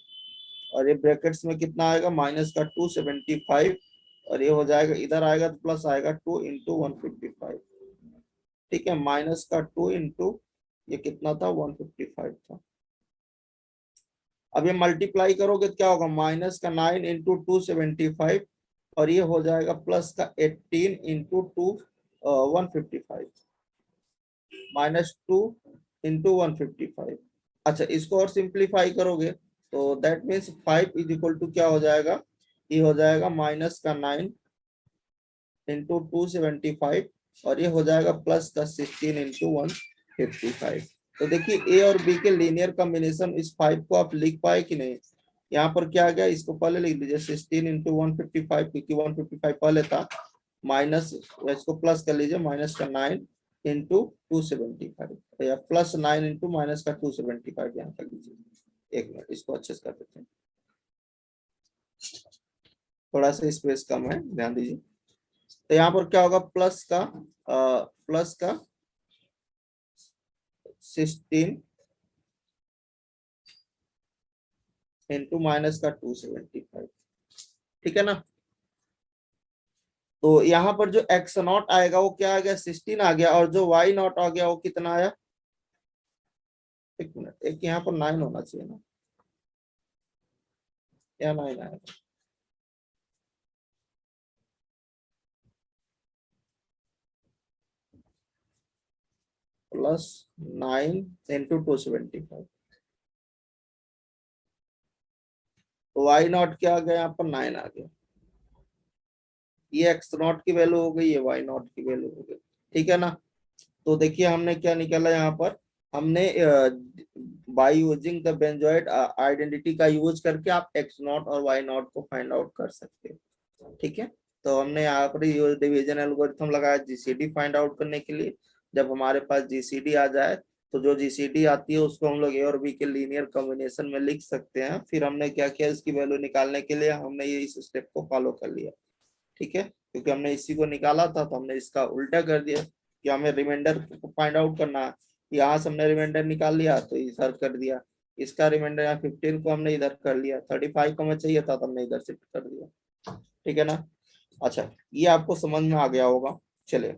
और ये ब्रैकेट्स में कितना आएगा, -275, और ये हो जाएगा, इधर आएगा तो प्लस आएगा 2 इंटू 155, ठीक है, माइनस का 2 इंटू, ये कितना था, 155 था। अब ये मल्टीप्लाई करोगे तो क्या होगा, माइनस का 9 इंटू 275, और ये हो जाएगा प्लस का 18 इंटू 155, -2 इंटू 155। अच्छा, इसको और सिंप्लीफाई करोगे तो that means 5 is equal to क्या हो जाएगा, ये हो जाएगा -9 इंटू 275, और ये हो जाएगा प्लस का 16 इंटू 155। तो देखिए, ए और बी के लीनियर कॉम्बिनेशन, इस 5 को आप लिख पाए कि नहीं। यहाँ पर क्या आ गया, इसको पहले लिख लीजिए 16 इंटू 155, क्योंकि 155 पहले था, माइनस, इसको प्लस कर लीजिए, माइनस का 9 इंटू 275, या प्लस 9 इंटू माइनस का 275 यहाँ कर लीजिए। एक मिनट, इसको अच्छे से कर देते हैं, थोड़ा सा स्पेस कम है, ध्यान दीजिए। तो यहाँ पर क्या होगा, प्लस का 16 इंटू माइनस का 275, ठीक है ना। तो यहाँ पर जो एक्स नॉट आएगा वो क्या आ गया, 16 आ गया, और जो वाई नॉट आ गया वो कितना आया, एक मिनट, एक यहाँ पर 9 होना चाहिए ना, या 9 आएगा, +9 इंटू 275, तो वाई नॉट क्या आ गया, यहाँ पर 9 आ गया। ये एक्स नॉट की वैल्यू हो गई, ये वाई नॉट की वैल्यू हो गई, ठीक है ना। तो देखिए हमने क्या निकाला यहाँ पर, हमने by using the benzoid identity का यूज करके आप एक्स नॉट और वाई नॉट को फाइंड आउट कर सकते हो। ठीक है, तो हमने यहाँ पर ये डिवीजन एल्गोरिथम लगाया जीसीडी फाइंड आउट करने के लिए। जब हमारे पास जीसीडी आ जाए तो जो जीसीडी आती है उसको हम लोग ए और बी के लीनियर कॉम्बिनेशन में लिख सकते हैं। फिर हमने क्या किया, इसकी वैल्यू निकालने के लिए हमने ये इस स्टेप को फॉलो कर लिया। ठीक है, क्योंकि हमने इसी को निकाला था तो हमने इसका उल्टा कर दिया कि हमें रिमाइंडर को फाइंड आउट करना है। यहाँ से हमने रिमाइंडर निकाल लिया तो इधर कर दिया, इसका रिमाइंडर यहाँ 15 को हमने इधर कर लिया, 35 को हमें चाहिए था तो हमने इधर शिफ्ट कर दिया। ठीक है ना। अच्छा, ये आपको समझ में आ गया होगा। चलिए,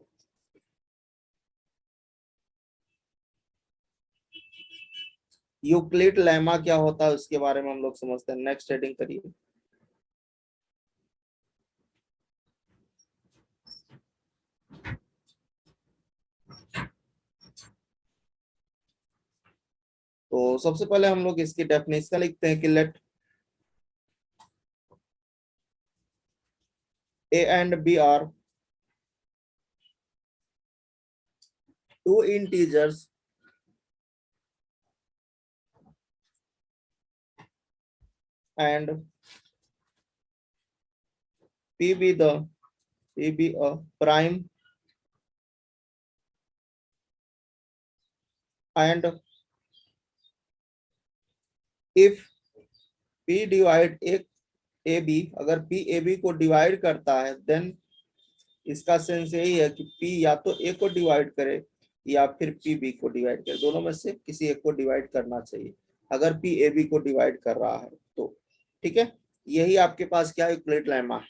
यूक्लिड लेमा क्या होता है उसके बारे में हम लोग समझते हैं। नेक्स्ट हेडिंग करिए। तो सबसे पहले हम लोग इसकी डेफिनेशन लिखते हैं कि let A and B are two integers and P be a prime and if P divide a b, अगर P a b को डिवाइड करता है देन इसका सेंस यही है कि P या तो a को डिवाइड करे या फिर P b को डिवाइड करे, दोनों में से किसी एक को डिवाइड करना चाहिए अगर P a b को डिवाइड कर रहा है तो। ठीक है, यही आपके पास क्या है, यूक्लिड लेमा है।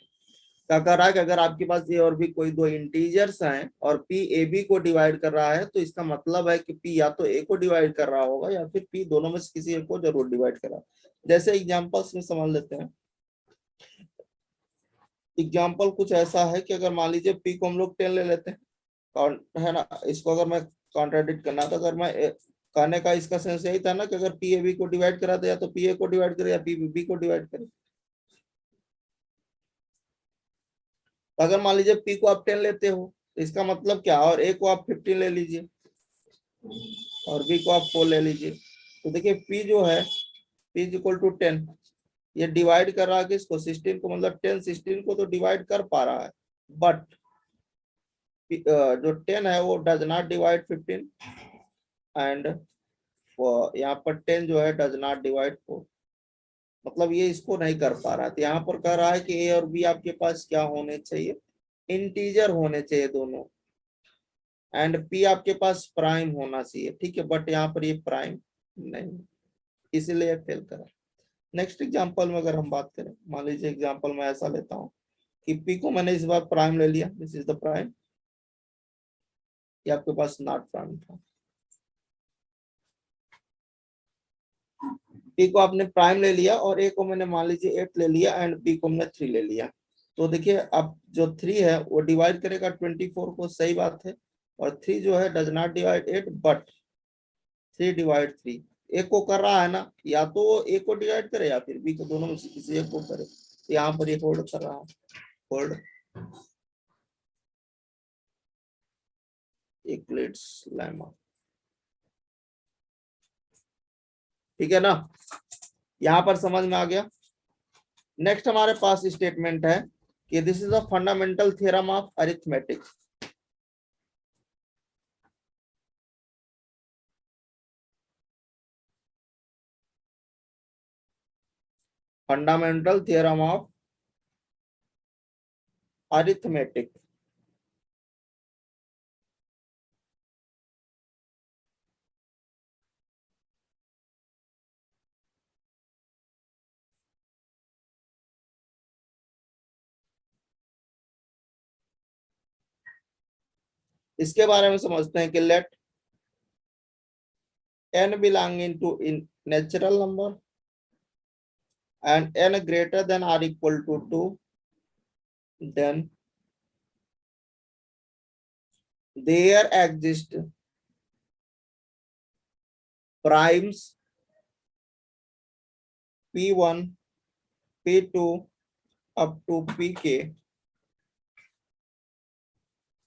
क्या कर रहा है कि अगर आपके पास ए और बी कोई दो इंटीजर्स हैं और पी ए बी को डिवाइड कर रहा है तो इसका मतलब है कि पी या तो ए को डिवाइड कर रहा होगा या फिर पी दोनों में से किसी एक को जरूर डिवाइड कर रहा है। जैसे एग्जांपल्स में समझ लेते हैं। एग्जांपल कुछ ऐसा है कि अगर मान लीजिए पी को हम लोग 10 ले लेते हैं, है ना। इसको अगर मैं कॉन्ट्राडिक्ट करना तो अगर मैं कहने का इसका सेंस यही था ना कि अगर पी ए बी को डिवाइड करा तो या तो पी ए को डिवाइड करे या पी बी को डिवाइड करे। तो अगर मान लीजिए पी को आप 10 लेते हो तो इसका मतलब क्या, और ए को आप 15 ले लीजिए और बी को आप 4 ले लीजिए। तो देखिए पी जो है, पी इज इक्वल टू 10, ये डिवाइड कर रहा है किसको, 16 को, मतलब 10 16 को तो डिवाइड कर पा रहा है। बट जो 10 है वो डज नॉट डिवाइड 15 एंड यहाँ पर 10 जो है डज नॉट डिवाइड 4, मतलब ये इसको नहीं कर पा रहा है। तो यहाँ पर कह रहा है कि ए और बी आपके पास क्या होने चाहिए, इंटीजर होने चाहिए दोनों, एंड पी आपके पास प्राइम होना चाहिए। ठीक है, बट यहाँ पर ये प्राइम नहीं, इसीलिए फेल करा। नेक्स्ट एग्जांपल में अगर हम बात करें, मान लीजिए एग्जांपल में ऐसा लेता हूँ कि पी को मैंने इस बार प्राइम ले लिया, दिस इज द प्राइम, ये आपके पास नॉट प्राइम था। पी को आपने प्राइम ले लिया और ए को मैंने मान लीजिए 8 ले लिया एंड बी को मैंने 3 ले लिया। तो देखिए अब जो 3 है वो डिवाइड करेगा 24 को, सही बात है, और 3 जो है does not divide 8 but 3 divide 3, एक को कर रहा है ना, या तो वो ए को डिवाइड करे या फिर बी को, दोनों में से किसी एक को करे। तो यहाँ पर ये होल्ड कर रहा है, होल्ड यूक्लिड्स लेमा। ठीक है ना, यहाँ पर समझ में आ गया। नेक्स्ट हमारे पास स्टेटमेंट है कि this is a fundamental theorem of arithmetic. Fundamental theorem of arithmetic. इसके बारे में समझते हैं कि late n belonging to in natural number and n greater than or equal to 2, then there exist primes p1 p2 up to pk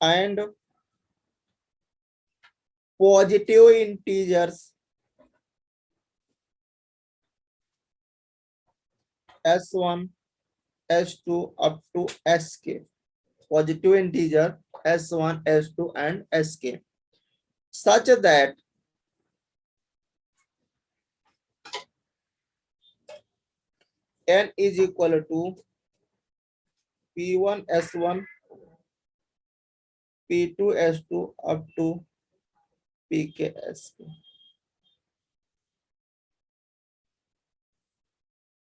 and positive integers S1 S2 up to Sk, positive integer S1 S2 and Sk, such that n is equal to P1 S1 P2 S2 up to Pk Sk।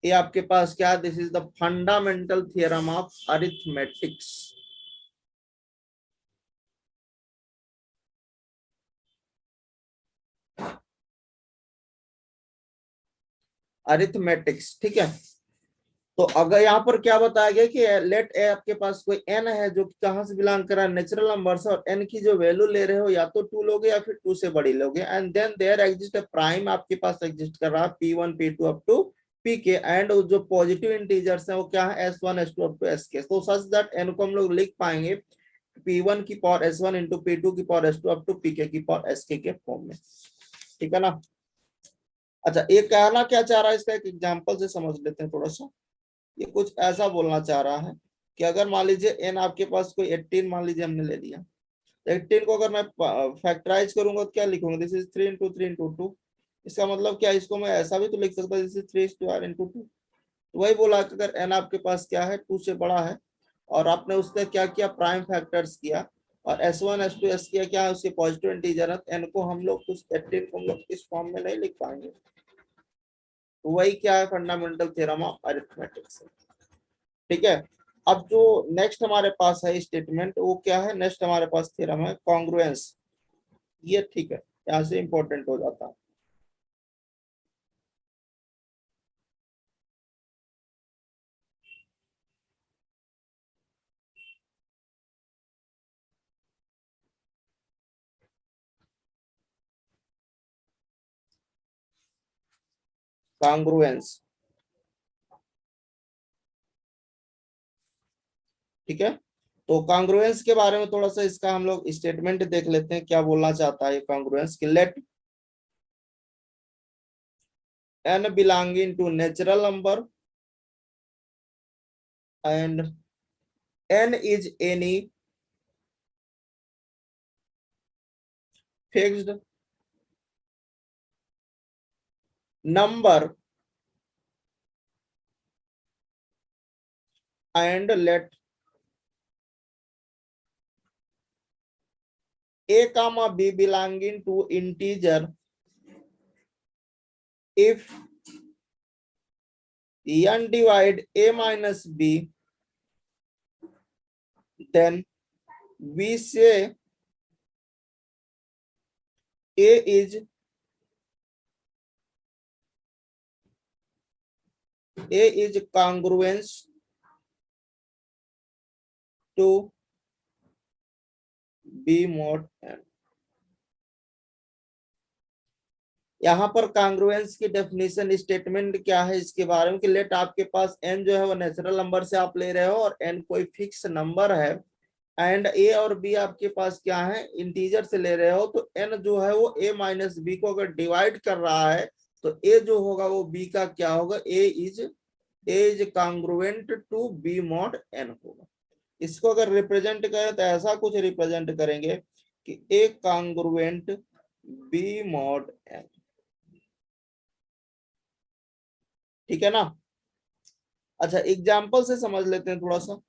ये आपके पास क्या, this is the fundamental theorem of arithmetics. Arithmetics, ठीक है। तो अगर यहाँ पर क्या बताया गया कि लेट ए आपके पास कोई एन है जो कहां से बिलोंग कर रहा है, नेचुरल नंबर से, और एन की जो वैल्यू ले रहे हो या तो 2 लोगे या फिर 2 से बड़ी लोगे, and then there exist a prime आपके पास एग्जिस्ट कर रहा है P1 P2 up to Pk, and जो पॉजिटिव इंटीजर्स है वो क्या है S1 S2 up to Sk। तो सच दैट एन को हम लोग लिख पाएंगे P1 की पावर S1 इंटू P2 की power S2 up to Pk की पावर Sk के फॉर्म में, ठीक है ना। अच्छा, ये कहना क्या चाह रहा है, इसका एक एग्जाम्पल से समझ लेते हैं थोड़ा सा। ये कुछ ऐसा बोलना चाह रहा है कि अगर मान लीजिए एन आपके पास कोई 18 मान लीजिए हमने ले लिया, तो 18 को अगर मैं फैक्टराइज करूंगा तो क्या लिखूंगा, दिस इज 3 इंटू 3 इंटू 2। इसका मतलब क्या, इसको मैं ऐसा भी तो लिख सकता, दिस इज 3 स्क्वायर इंटू 2। तो वही बोला कि अगर एन आपके पास क्या है 2 से बड़ा है और आपने उसका क्या किया, प्राइम फैक्टर्स किया, और S1 S2 S किया क्या है, उसके पॉजिटिव इंटीजर है, एन को हम लोग कुछ 18 को हम लोग इस फॉर्म में नहीं लिख पाएंगे। तो वही क्या है, फंडामेंटल थ्योरम ऑफ अरिथमेटिक्स, ठीक है। अब जो नेक्स्ट हमारे पास है स्टेटमेंट, वो क्या है, नेक्स्ट हमारे पास थ्योरम है कॉन्ग्रुएंस। ये ठीक है, यहाँ से इंपॉर्टेंट हो जाता है। कॉन्ग्रुएंस, ठीक है। तो कॉन्ग्रुएंस के बारे में थोड़ा सा इसका हम लोग स्टेटमेंट देख लेते हैं, क्या बोलना चाहता है ये कॉन्ग्रुएंस कि late n belonging to natural number and n is any fixed number and let a comma b belonging to integer if n divide a minus b, then we say a is congruent to b mod n। यहाँ पर कांग्रुएंस की definition statement क्या है इसके बारे में कि late आपके पास n जो है वो नेचुरल नंबर से आप ले रहे हो और n कोई फिक्स नंबर है, एंड a और b आपके पास क्या है, इंटीजर से ले रहे हो, तो n जो है वो a माइनस b को अगर डिवाइड कर रहा है तो a जो होगा वो b का क्या होगा, a is congruent to b mod n होगा। इसको अगर रिप्रेजेंट करें तो ऐसा कुछ रिप्रेजेंट करेंगे कि a congruent b mod n, ठीक है ना। अच्छा, एग्जाम्पल से समझ लेते हैं थोड़ा सा।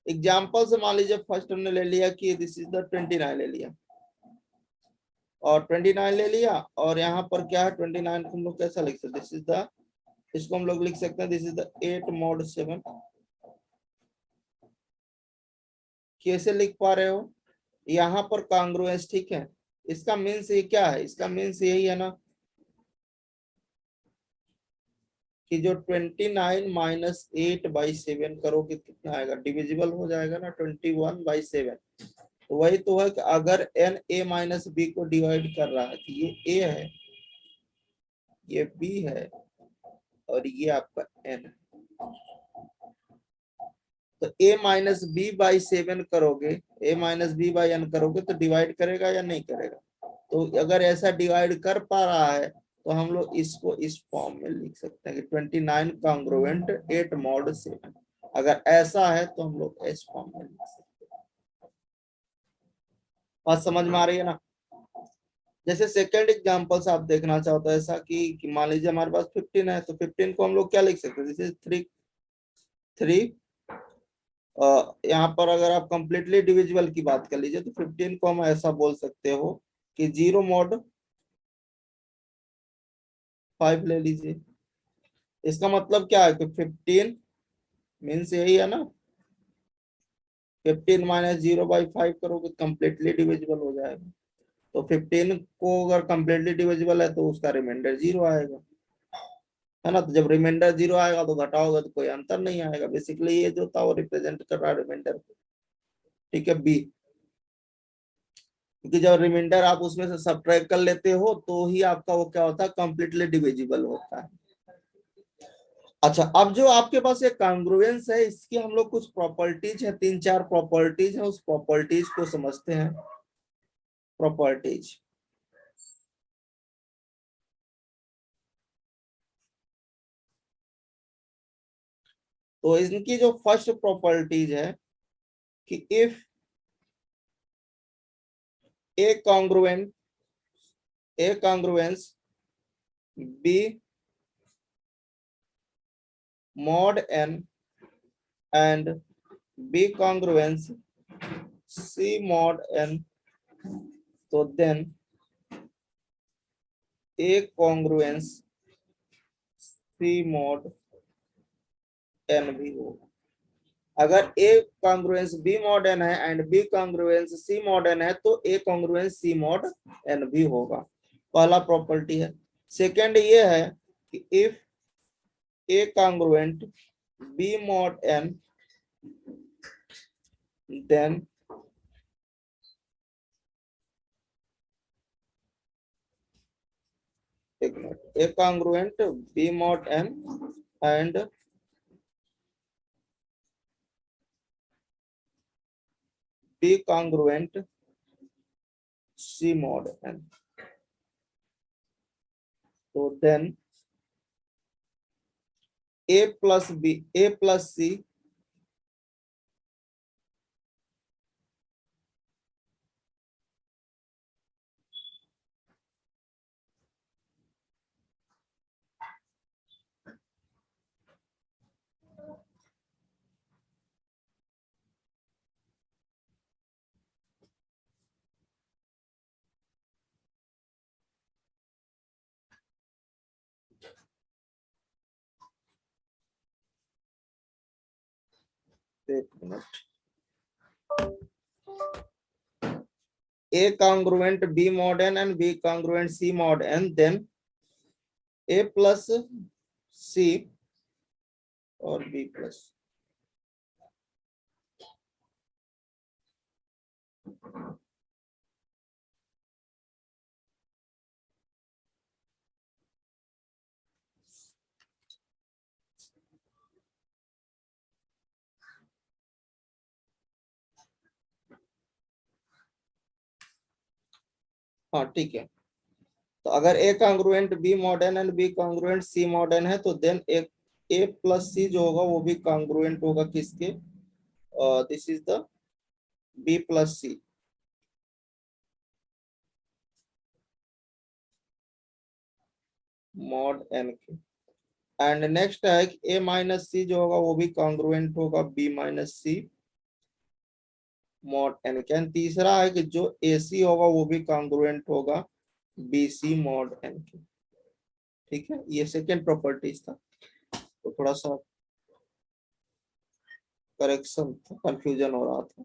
एग्जाम्पल से मान लीजिए फर्स्ट हमने ले लिया कि दिस इज द 29 ले लिया, और 29 ले लिया, और यहाँ पर क्या है 29 को हम लोग कैसा लिख सकते, दिस इज द, इसको हम लोग लिख सकते हैं दिस इज द 8 mod 7। कैसे लिख पा रहे हो, यहाँ पर कांग्रुएंस, ठीक है। इसका मीन्स ये क्या है, इसका मीन्स यही है ना कि जो 29 माइनस 8/7 करोगे कितना आएगा, डिविजिबल हो जाएगा ना 21/7। तो वही तो है कि अगर n a माइनस बी को डिवाइड कर रहा है तो ये a है, ये b है, और ये आपका n है। तो a माइनस बी बाई 7 करोगे, a minus B by n करोगे तो डिवाइड करेगा या नहीं करेगा? तो अगर ऐसा डिवाइड कर पा रहा है तो हम लोग इसको इस फॉर्म में लिख सकते हैं कि 29 कॉन्ग्रुएंट 8 मॉड 7। अगर ऐसा है तो हम लोग इस फॉर्म में लिख सकते हैं। बात समझ में आ रही है ना? जैसे सेकेंड एग्जांपल्स आप देखना चाहते हो ऐसा कि मान लीजिए हमारे पास 15 है, तो 15 को हम लोग क्या लिख सकते हैं? जैसे 3 यहाँ पर अगर आप कंप्लीटली डिविजिबल की बात कर लीजिए तो 15 को हम ऐसा बोल सकते हो कि 0 मॉड 5 ले लीजिए। इसका मतलब क्या है कि 15 मीन्स यही है ना, 15 माइनस 0/5 करोगे कंप्लीटली डिविजिबल हो जाएगा। तो 15 को अगर कंप्लीटली डिविजिबल है तो उसका रिमाइंडर 0 आएगा, है ना? तो जब रिमाइंडर 0 आएगा तो घटाओगे तो कोई अंतर नहीं आएगा। बेसिकली ये जो था वो रिप्रेजेंट कर रहा है रिमाइंडर को। ठीक है, बी, क्योंकि जब रिमाइंडर आप उसमें से सब्ट्रैक्ट कर लेते हो तो ही आपका वो क्या होता है, कंप्लीटली डिविजिबल होता है। अच्छा, अब जो आपके पास ये कॉन्ग्रुएंस है इसकी हम लोग कुछ प्रॉपर्टीज है, 3-4 प्रॉपर्टीज है, उस प्रॉपर्टीज को समझते हैं। प्रॉपर्टीज, तो इनकी जो फर्स्ट प्रॉपर्टीज है कि if A congruence B mod n and b congruence c mod n, तो then a congruence c mod n भी होगा। अगर a congruence b mod n है and b congruence c mod n है तो a congruence c mod n भी होगा। पहला प्रॉपर्टी है। सेकंड ये है कि if a congruent b mod n then a congruent b mod n and b congruent c mod n, तो then a plus c एक minute, a congruent b mod n and b congruent c mod n, then a plus c और b plus, हाँ ठीक है। तो अगर a congruent b mod n and b congruent c mod n है तो then a plus c जो होगा वो भी congruent होगा किसके, this is the b plus c। mod n के एंड नेक्स्ट है कि a माइनस सी जो होगा वो भी कॉन्ग्रुएंट होगा b माइनस सी mod n के। एंड तीसरा है कि जो ac होगा वो भी कॉन्ग्रुएंट होगा bc mod n के। ठीक है, ये सेकेंड प्रॉपर्टीज था, तो थोड़ा सा करेक्शन था, कंफ्यूजन हो रहा था,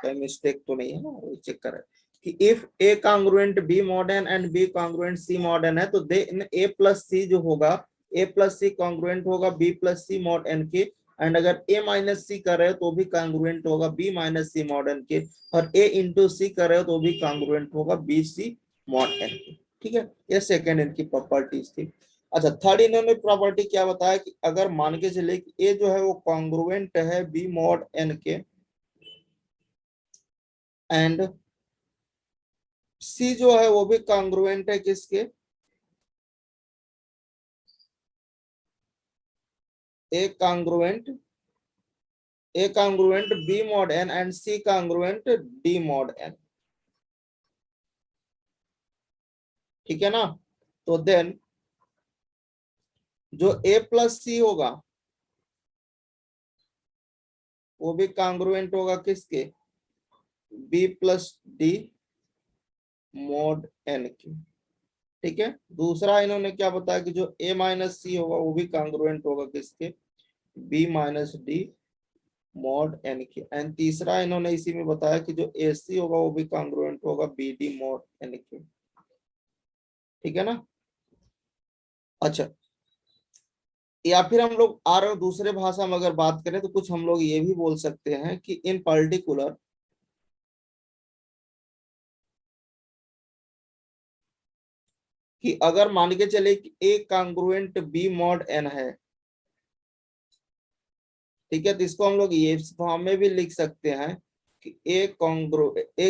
कहीं मिस्टेक तो नहीं है ना, वो चेक करें कि if a congruent b mod n and b congruent c mod n है तो देन a plus c जो होगा a plus c congruent होगा b plus c mod n के। एंड अगर a माइनस सी कर रहे हो तो भी कॉन्ग्रुएंट होगा b माइनस सी mod n के, और a इंटू सी कर रहे हो तो भी कॉन्ग्रुएंट होगा b c mod n के। ठीक है, ये सेकेंड इनकी प्रॉपर्टीज थी। अच्छा, थर्ड इन्होंने प्रॉपर्टी क्या बताया कि अगर मान के चले कि ए जो है वो कॉन्ग्रुएंट है बी मॉड एन के, एंड सी जो है वो भी कॉन्ग्रुएंट है किसके, A congruent B mod N and C congruent D mod N. ठीक है ना। तो देन जो ए प्लस सी होगा वो भी कॉन्ग्रुएंट होगा किसके, B plus D mod N के। ठीक है। दूसरा इन्होंने क्या बताया कि जो ए माइनस सी होगा वो भी कॉन्ग्रुएंट होगा किसके, B minus D mod N के। एंड तीसरा इन्होंने इसी में बताया कि जो ए सी होगा वो भी कॉन्ग्रुएंट होगा बी डी मॉड एन के। ठीक है ना। अच्छा, या फिर हम लोग और दूसरे भाषा में अगर बात करें तो कुछ हम लोग ये भी बोल सकते हैं कि इन पर्टिकुलर कि अगर मान के चले कि ए कॉन्ग्रुएंट बी मॉड एन है, ठीक है, तो इसको हम लोग ये फॉर्म में भी लिख सकते हैं कि ए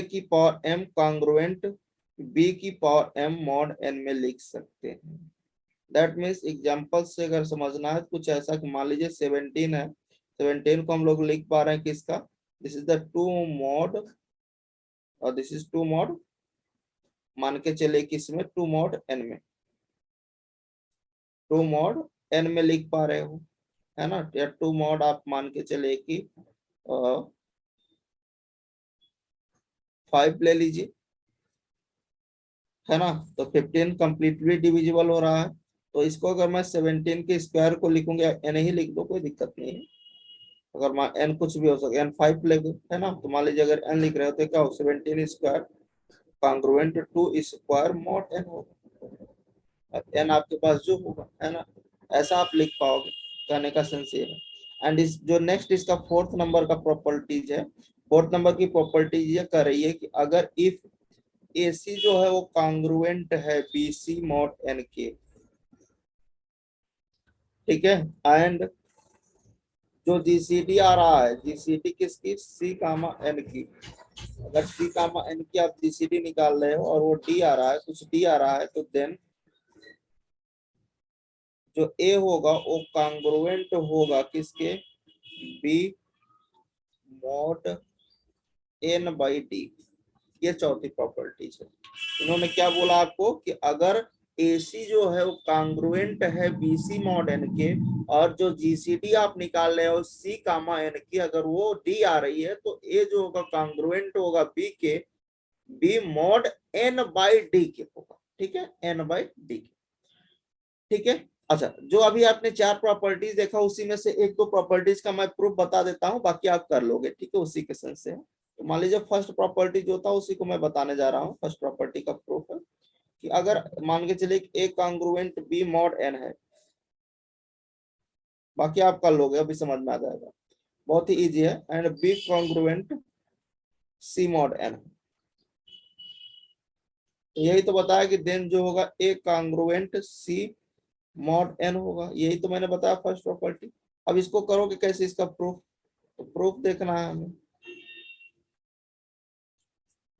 की पावर एम कॉन्ग्रुएंट बी की पावर एम मॉड एन में लिख सकते हैं। दैट मीन्स एग्जाम्पल से अगर समझना है कुछ ऐसा कि मान लीजिए 17 है, 17 को हम लोग लिख पा रहे हैं किसका, this is the two mod और दिस इज टू मॉड, मान के चले कि इसमें टू मॉड एन में, टू मॉड एन में लिख पा रहे हो, है ना। या टू मॉड आप मान के चले कि 5 ले लीजिए, है ना। तो 15 कंप्लीटली डिविजिबल हो रहा है। तो इसको अगर मैं 17 के स्क्वायर को लिखूंगा, एन ही लिख दो, कोई दिक्कत नहीं है। अगर मान एन कुछ भी हो सके, एन 5 ले दो, है ना। तो मान लीजिए अगर एन लिख रहे हो तो क्या हो, 17 square congruent to square mod N होगा, एन आपके पास जो होगा, है ना। ऐसा आप लिख पाओगे। कहने का सेंस ये है। एंड इस जो नेक्स्ट इसका फोर्थ नंबर का प्रॉपर्टीज है, फोर्थ नंबर की प्रॉपर्टीज ये कर रही है कि अगर इफ AC जो है वो कॉन्ग्रुएंट है BC मॉड एन के, ठीक है। एंड जो GCD आ रहा है, GCD किसकी, C कामा N की, अगर C कामा N की आप GCD निकाल रहे हो और वो D आ रहा है, कुछ D आ रहा है, तो देन जो A होगा वो कॉन्ग्रुएंट होगा किसके, B mod N by D। ये चौथी प्रॉपर्टीज है। इन्होंने क्या बोला आपको कि अगर AC जो है वो कॉन्ग्रुएंट है BC मॉड N के, और जो GCD आप निकाल रहे हो C कामा N की, अगर वो D आ रही है तो A जो होगा कॉन्ग्रुएंट होगा B के, B mod N by D के होगा। ठीक है, N बाई D के। ठीक है। अच्छा, जो अभी आपने चार प्रॉपर्टीज देखा उसी में से एक दो प्रॉपर्टीज का मैं प्रूफ बता देता हूं, बाकी आप कर लोगे। ठीक है, उसी के सेंस से है। तो मान लीजिए फर्स्ट प्रॉपर्टी जो था उसी को मैं बताने जा रहा हूँ। फर्स्ट प्रॉपर्टी का प्रूफ है कि अगर मान के चलिए ए कॉन्ग्रुएंट बी मॉड एन है, बाकी आप कर लोगे, अभी समझ में आ जाएगा, बहुत ही इजी है। And B congruent C mod N, तो यही तो बताया कि देन जो होगा A congruent C mod N होगा। यही तो मैंने बताया फर्स्ट प्रॉपर्टी। अब इसको करोगे कैसे, इसका प्रूफ, तो प्रूफ देखना है हमें।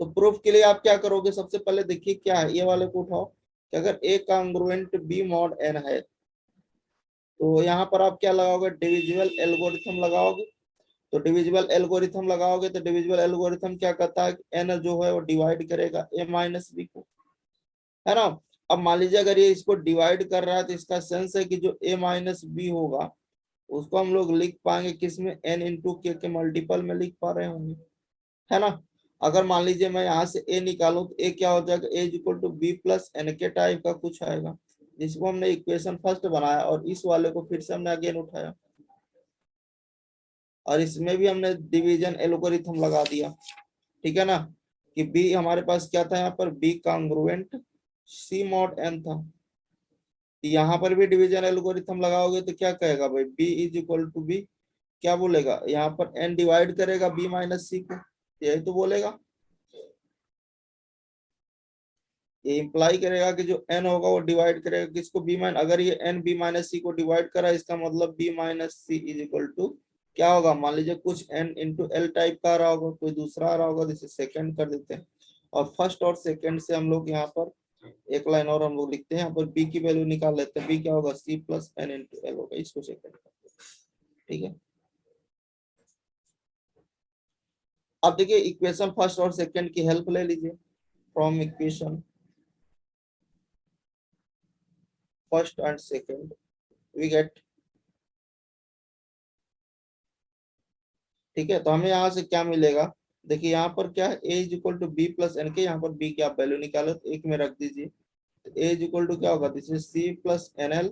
तो प्रूफ के लिए आप क्या करोगे, सबसे पहले देखिए क्या है, ये वाले को उठाओ कि अगर ए कॉन्ग्रुएंट बी मॉड एन है तो यहाँ पर आप क्या लगाओगे, डिविजिबल एल्गोरिथम लगाओगे। तो डिविजिबल एल्गोरिथम लगाओगे तो डिविजिबल एल्गोरिथम क्या कहता है कि एन जो है वो डिवाइड करेगा ए माइनस बी को, है ना। अब मान लीजिए अगर ये इसको डिवाइड कर रहा है तो इसका सेंस है कि जो ए माइनस बी होगा उसको हम लोग लिख पाएंगे किसमें, एन इंटू के मल्टीपल में लिख पा रहे होंगे, है ना। अगर मान लीजिए मैं यहाँ से ए निकालूं तो ए क्या हो जाएगा, A equal to B plus N के टाइप का कुछ आएगा, जिसको हमने इक्वेशन फर्स्ट बनाया और इस वाले को फिर से हमने अगेन उठाया और इसमें भी हमने डिवीजन एल्गोरिथम लगा दिया। ठीक है ना, कि बी हमारे पास क्या था, यहाँ पर B congruent C mod N था। यहाँ पर भी डिवीजन एल्गोरिथम लगाओगे तो क्या कहेगा भाई, B is equal to B, क्या बोलेगा, यहाँ पर एन डिवाइड करेगा बी माइनस सी को, यही तो बोलेगा। ये इंप्लाई करेगा कि जो n होगा वो डिवाइड करेगा किसको b माइनस, अगर ये n b माइनस सी को डिवाइड करा इसका मतलब b minus C is equal to क्या होगा, मान लीजिए कुछ n इंटू एल टाइप का आ रहा होगा, कोई दूसरा आ रहा होगा, जिसे सेकंड कर देते हैं और फर्स्ट और सेकंड से हम लोग यहाँ पर एक लाइन और हम लोग लिखते हैं, यहाँ पर b की वैल्यू निकाल लेते हैं, b क्या होगा c plus n into L होगा, इसको सेकंड करते हैं। ठीक है, अब देखिए इक्वेशन फर्स्ट और सेकंड की हेल्प ले लीजिए from equation first and second we get. ठीक है, तो हमें यहाँ से क्या मिलेगा, देखिए यहाँ पर क्या है a is equal to B plus N K, यहाँ पर b की आप वैल्यू निकालो तो एक में रख दीजिए, तो a इज इक्वल टू क्या होगा, this is c plus N L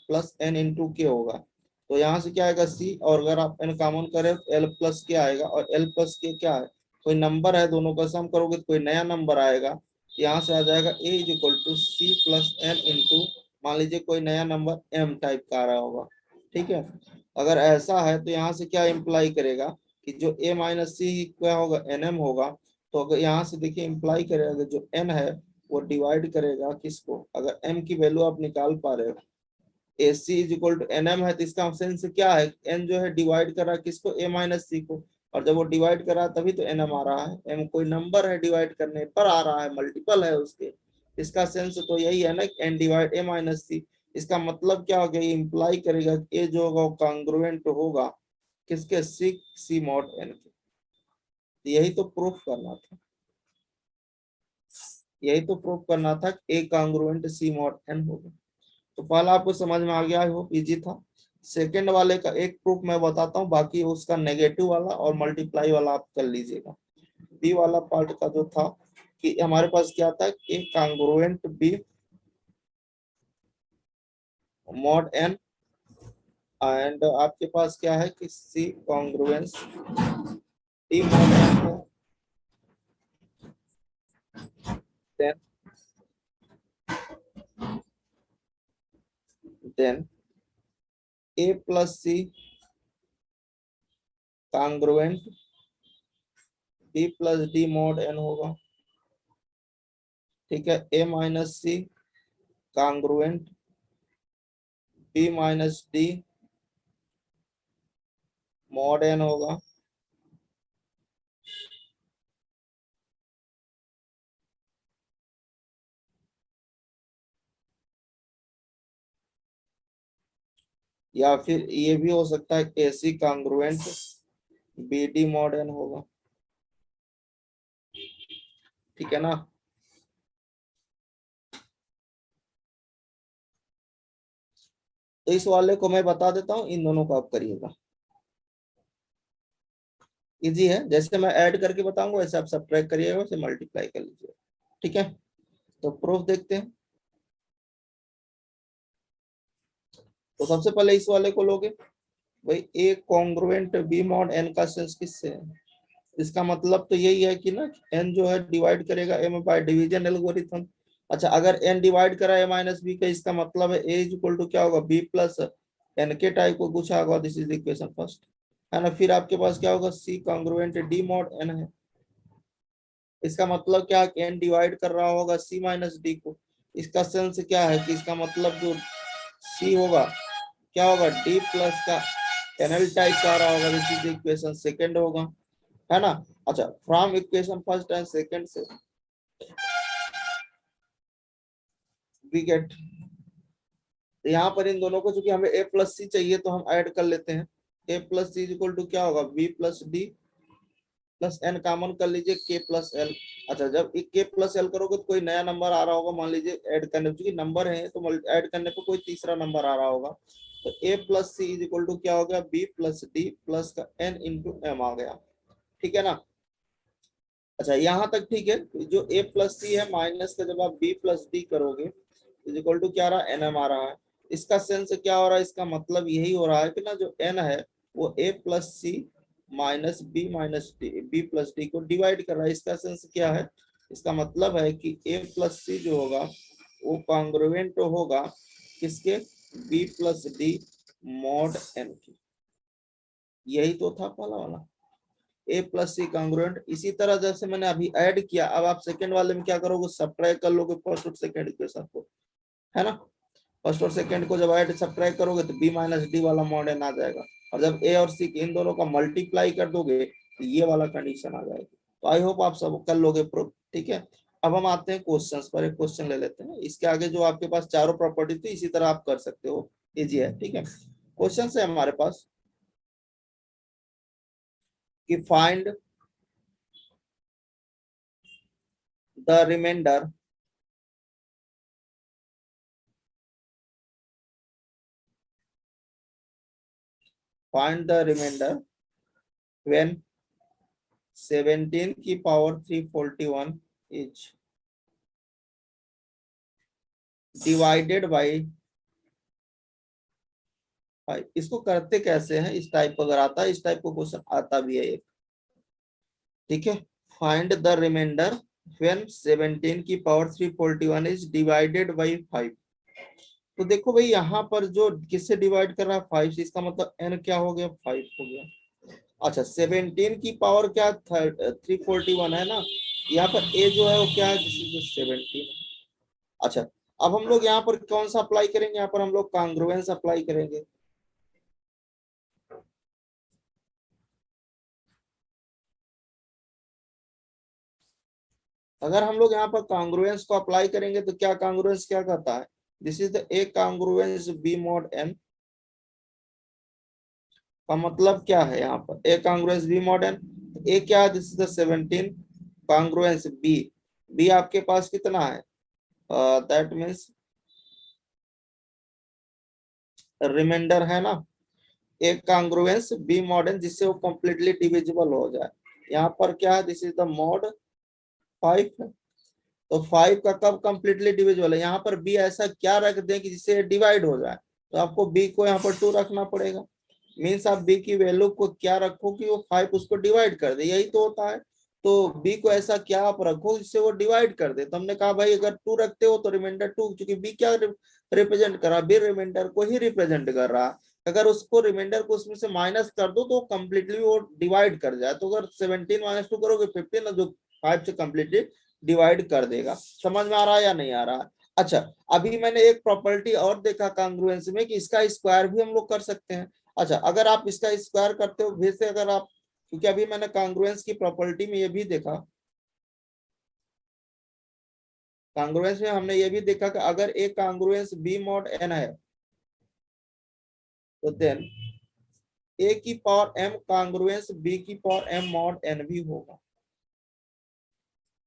plus n into K होगा, तो यहाँ से क्या आएगा c, और अगर आप n कॉमन करें तो l प्लस के आएगा, और l प्लस के क्या है, कोई नंबर है, दोनों का सम करोगे तो कोई नया नंबर आएगा, यहाँ से आ जाएगा a is equal to c plus N into, मान लीजिए कोई नया नंबर m टाइप का आ रहा होगा। ठीक है, अगर ऐसा है तो यहाँ से क्या इम्प्लाई करेगा कि जो a माइनस सी क्या होगा nm होगा, तो अगर यहाँ से देखिए इम्प्लाई करेगा जो n है वो डिवाइड करेगा किसको, अगर m की वैल्यू आप निकाल पा रहे हो A C is equal to N M है, तो इसका सेंस क्या है, n जो है डिवाइड कर रहा है किसको, a माइनस सी को, और जब वो डिवाइड कर रहा है तभी तो एन एम आ रहा है, m कोई नंबर है डिवाइड करने पर आ रहा है, मल्टीपल है उसके, इसका सेंस तो यही है ना कि n डिवाइड a माइनस सी, इसका मतलब क्या हो गया, ये इंप्लाई करेगा कि a जो होगा वो कॉन्ग्रुएंट होगा किसके, सी मॉड n के, यही तो प्रूफ करना था, यही तो प्रूफ करना था कि a congruent C mod n होगा। तो पहला आपको समझ में आ गया, हो इजी था। सेकंड वाले का एक प्रूफ मैं बताता हूँ, बाकी उसका नेगेटिव वाला और मल्टीप्लाई वाला आप कर लीजिएगा। बी वाला पार्ट का जो था कि हमारे पास क्या था, A congruent B mod N, and आपके पास क्या है कि C congruence D mod N है, then A plus C congruent B plus D mod N होगा। ठीक है, A minus C congruent B minus D mod N होगा। या फिर ये भी हो सकता है AC congruent BD mod N होगा। ठीक है ना, तो इस वाले को मैं बता देता हूँ, इन दोनों को आप करिएगा, इजी है, जैसे मैं ऐड करके बताऊंगा वैसे आप सब्ट्रैक्ट करिएगा, वैसे मल्टीप्लाई कर लीजिएगा। ठीक है, तो प्रूफ देखते हैं। तो सबसे पहले इस वाले को लोगे, भाई ए कॉन्ग्रुएंट बी मॉड एन का सेंस किससे है, इसका मतलब तो यही है कि ना एन जो है डिवाइड करेगा एम बाय डिवीजन एल्गोरिथम। अच्छा, अगर एन डिवाइड करा ए माइनस बी का, इसका मतलब है ए इज इक्वल टू क्या होगा, बी प्लस एन के टाइप को कुछ होगा, दिस इज इक्वेशन फर्स्ट, है ना। फिर आपके पास क्या होगा, C congruent D mod N है, इसका मतलब क्या है, एन डिवाइड कर रहा होगा सी माइनस डी को, इसका सेंस क्या है कि इसका मतलब जो सी होगा क्या होगा, डी प्लस का एनएल टाइप का आ रहा होगा, दिस इज इक्वेशन सेकंड होगा, है ना। अच्छा, from equation first and second से वी गेट, यहाँ पर इन दोनों को चूंकि हमें ए प्लस सी चाहिए तो हम ऐड कर लेते हैं, A plus C equal to क्या होगा, B plus D plus N common कर लीजिए के प्लस एल। अच्छा, जब के प्लस एल करोगे तो कोई नया नंबर आ रहा होगा, मान लीजिए ऐड करने, चूंकि नंबर है तो ऐड करने पर कोई तीसरा नंबर आ रहा होगा, तो A plus C is equal to क्या हो गया, बी प्लस डी प्लस का एन इंटू एम आ गया। ठीक है ना। अच्छा, यहाँ तक ठीक है, जो a प्लस सी है माइनस का जब आप b प्लस डी करोगे इज इक्वल टू क्या आ रहा है, एन एम आ रहा है, इसका सेंस क्या हो रहा है, इसका मतलब यही हो रहा है कि ना जो n है वो a plus C minus D B plus D को डिवाइड कर रहा है, इसका सेंस क्या है, इसका मतलब है कि a प्लस सी जो होगा वो कॉन्ग्रुएंट होगा किसके, b plus D mod n की, यही तो था पहला वाला। ए प्लस सी कांग्रुएंट। इसी तरह जैसे मैंने अभी ऐड किया, अब आप सेकंड वाले में क्या करोगे, सब्ट्रैक्ट कर लोगे फर्स्ट और सेकंड इक्वेशन को, है ना। फर्स्ट और सेकंड को जब ऐड सब्ट्रैक्ट करोगे तो बी माइनस डी वाला मॉड एन आ जाएगा, और जब ए और सी इन दोनों का मल्टीप्लाई कर दोगे तो ये वाला कंडीशन आ जाएगी। तो आई होप आप सब कर लोगे प्रूफ, ठीक है। अब हम आते हैं क्वेश्चंस पर, एक क्वेश्चन ले लेते हैं। इसके आगे जो आपके पास चारों प्रॉपर्टी थी इसी तरह आप कर सकते हो, इजी है, ठीक है। क्वेश्चन है हमारे पास कि फाइंड द रिमाइंडर व्हेन 17 की पावर 341 इज डिवाइडेड बाई 5। इसको करते कैसे हैं, इस टाइप अगर आता है, इस टाइप को क्वेश्चन आता भी है एक, ठीक है। फाइंड द रिमाइंडर व्हेन 17 की पावर 341 इज डिवाइडेड बाई 5। तो देखो भाई यहाँ पर जो किससे डिवाइड कर रहा है, 5 से, इसका मतलब n क्या हो गया, 5 हो गया। अच्छा 17 की पावर क्या 341 है ना, यहाँ पर a जो है वो क्या है, दिस इज 17। अच्छा अब हम लोग यहाँ पर कौन सा अप्लाई करेंगे, यहाँ पर हम लोग कांग्रुएंस अप्लाई करेंगे। अगर हम लोग यहाँ पर कांग्रुएंस को अप्लाई करेंगे तो क्या कांग्रुएंस क्या कहता है, this is the A congruence B mod N. का मतलब क्या है, यहाँ पर A congruence B mod N, A क्या है, this is the 17 congruence B, B आपके पास कितना है, दैट मीन्स रिमाइंडर है ना, एक कांग्रुएंस बी मॉडर्न जिससे वो कंप्लीटली डिविजिबल हो जाए। यहाँ पर क्या है, दिस इज द मॉड 5 है। तो 5 का कब कंप्लीटली डिविजिबल है, यहाँ पर बी ऐसा क्या रख दें कि जिससे डिवाइड हो जाए, तो आपको बी को यहाँ पर 2 रखना पड़ेगा। मीन्स आप बी की वैल्यू को क्या रखो कि वो 5 उसको डिवाइड कर दे, यही तो होता है। तो बी को ऐसा क्या आप रखो जिससे वो डिवाइड कर दे। तो हमने कहा भाई अगर 2 रखते हो तो रिमाइंडर 2, क्योंकि बी क्या रिप्रेजेंट कर रहा, बी रिमाइंडर को ही रिप्रेजेंट कर रहा। अगर उसको रिमाइंडर को उसमें से माइनस कर दो तो कंप्लीटली वो डिवाइड कर जाए। तो अगर 17 माइनस 2 करोगे 15, जो 5 से कंप्लीटली डिवाइड कर देगा। समझ में आ रहा है या नहीं आ रहा है। अच्छा अभी मैंने एक प्रॉपर्टी और देखा कांग्रुएंस में कि इसका स्क्वायर भी हम लोग कर सकते हैं। अच्छा अगर आप इसका स्क्वायर करते हो फिर से, अगर आप, क्योंकि अभी मैंने कांग्रुएंस की प्रॉपर्टी में ये भी देखा, कांग्रुएंस में हमने ये भी देखा कि अगर एक कांग्रुएंस बी मॉड एन है तो देन ए की पावर एम कांग्रुएंस बी की पावर एम मॉड एन भी होगा।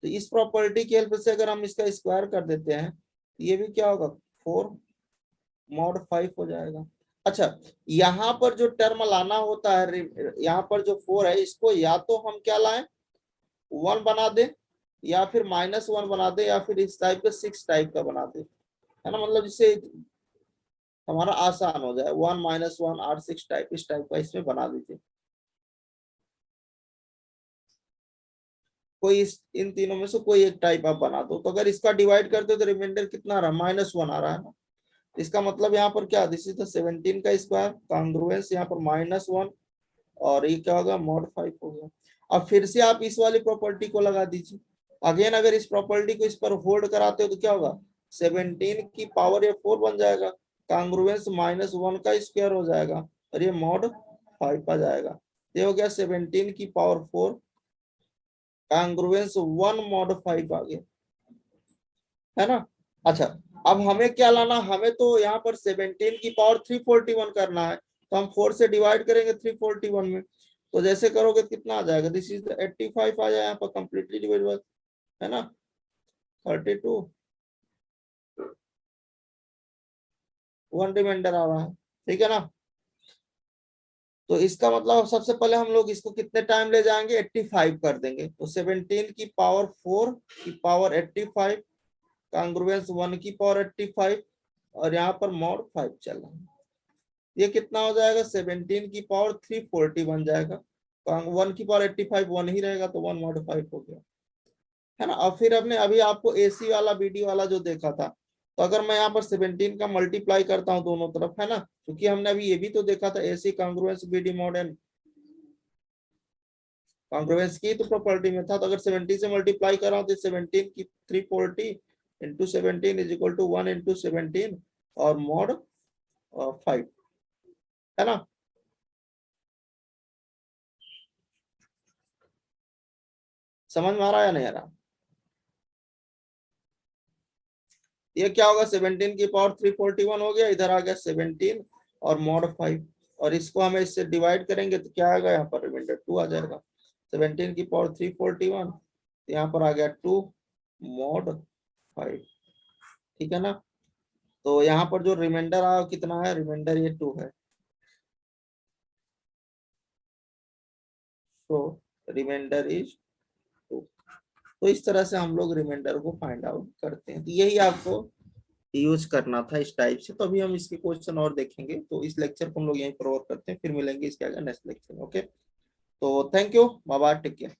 तो इस प्रॉपर्टी की हेल्प से अगर हम इसका स्क्वायर कर देते हैं तो ये भी क्या होगा, 4 मॉड 5 हो जाएगा। अच्छा यहाँ पर जो टर्म लाना होता है, यहाँ पर जो 4 है इसको या तो हम क्या लाएं, 1 बना दे, या फिर -1 बना दे, या फिर इस टाइप का 6 टाइप का बना दे, है ना। मतलब जिससे हमारा आसान हो जाए, 1 -1 और 6 टाइप, इस टाइप का इसमें बना दीजिए। कोई इन तीनों में से कोई एक टाइप आप बना दो। तो अगर इसका डिवाइड करते हो तो रिमाइंडर कितना आ रहा है, -1 आ रहा है ना। इसका मतलब यहाँ पर क्या, दिस इज द 17 का स्क्वायर कांग्रुएंस यहाँ पर -1, और ये क्या होगा, मॉड 5 हो गया। अब फिर से आप इस वाली प्रॉपर्टी को लगा दीजिए। अगेन अगर इस प्रॉपर्टी को इस पर होल्ड कराते हो तो क्या होगा, 17 की पावर ये 4 बन जाएगा, कांग्रुएंस -1 का स्क्वायर हो जाएगा, और ये मॉड 5 आ जाएगा। ये हो गया 17 की पावर 4 कांग्रुएंस 1 मॉड 5 आ गया, है ना। अच्छा अब हमें क्या लाना, हमें तो यहाँ पर 17 की पावर 341 करना है, तो हम 4 से डिवाइड करेंगे 341 में। तो जैसे करोगे कितना आ जाएगा, दिस इज 85 आ जाए यहाँ पर कंप्लीटली डिवाइड, है ना, 32, 1 रिमाइंडर आ रहा है, ठीक है ना। तो इसका मतलब सबसे पहले हम लोग इसको कितने टाइम ले जाएंगे, 85 कर देंगे। तो 17 की पावर 4 की पावर 85 कांग्रुएंस 1 की पावर 85, और यहाँ पर मॉड 5 चल रहा है। ये कितना हो जाएगा, 17 की पावर 340 बन जाएगा, 1 की पावर 85 1 ही रहेगा, तो 1 मॉड 5 हो गया, है ना। और फिर हमने अभी आपको एसी वाला बीडी वाला जो देखा था, तो अगर मैं यहाँ पर 17 का मल्टीप्लाई करता हूँ दोनों तरफ, है ना, क्योंकि हमने अभी ये भी तो देखा था AC congruence BD mod N, congruence की तो प्रॉपर्टी में था, तो अगर 17 से मल्टीप्लाई कर रहा हूँ तो 17 की 340 into 17 is equal to 1 into 17 और मॉड 5, है ना। समझ में आ रहा है या नहीं आ रहा? ये क्या होगा, 17 की पावर 341 हो गया, इधर आ गया 17 और मॉड 5, और इसको हमें इससे डिवाइड करेंगे तो क्या आएगा, यहाँ पर रिमाइंडर 2 आ जाएगा। 17 की पावर 341, यहाँ पर आ गया 2 मॉड 5, ठीक है ना। तो यहाँ पर जो रिमाइंडर आया कितना है, रिमाइंडर ये 2 है। तो रिमाइंडर इज 2। तो इस तरह से हम लोग रिमाइंडर को फाइंड आउट करते हैं। तो यही आपको यूज करना था इस टाइप से। तो अभी हम इसके क्वेश्चन और देखेंगे। तो इस लेक्चर को हम लोग यहीं पर और करते हैं, फिर मिलेंगे इसके आगे नेक्स्ट लेक्चर में। ओके, तो thank you, bye bye, take care.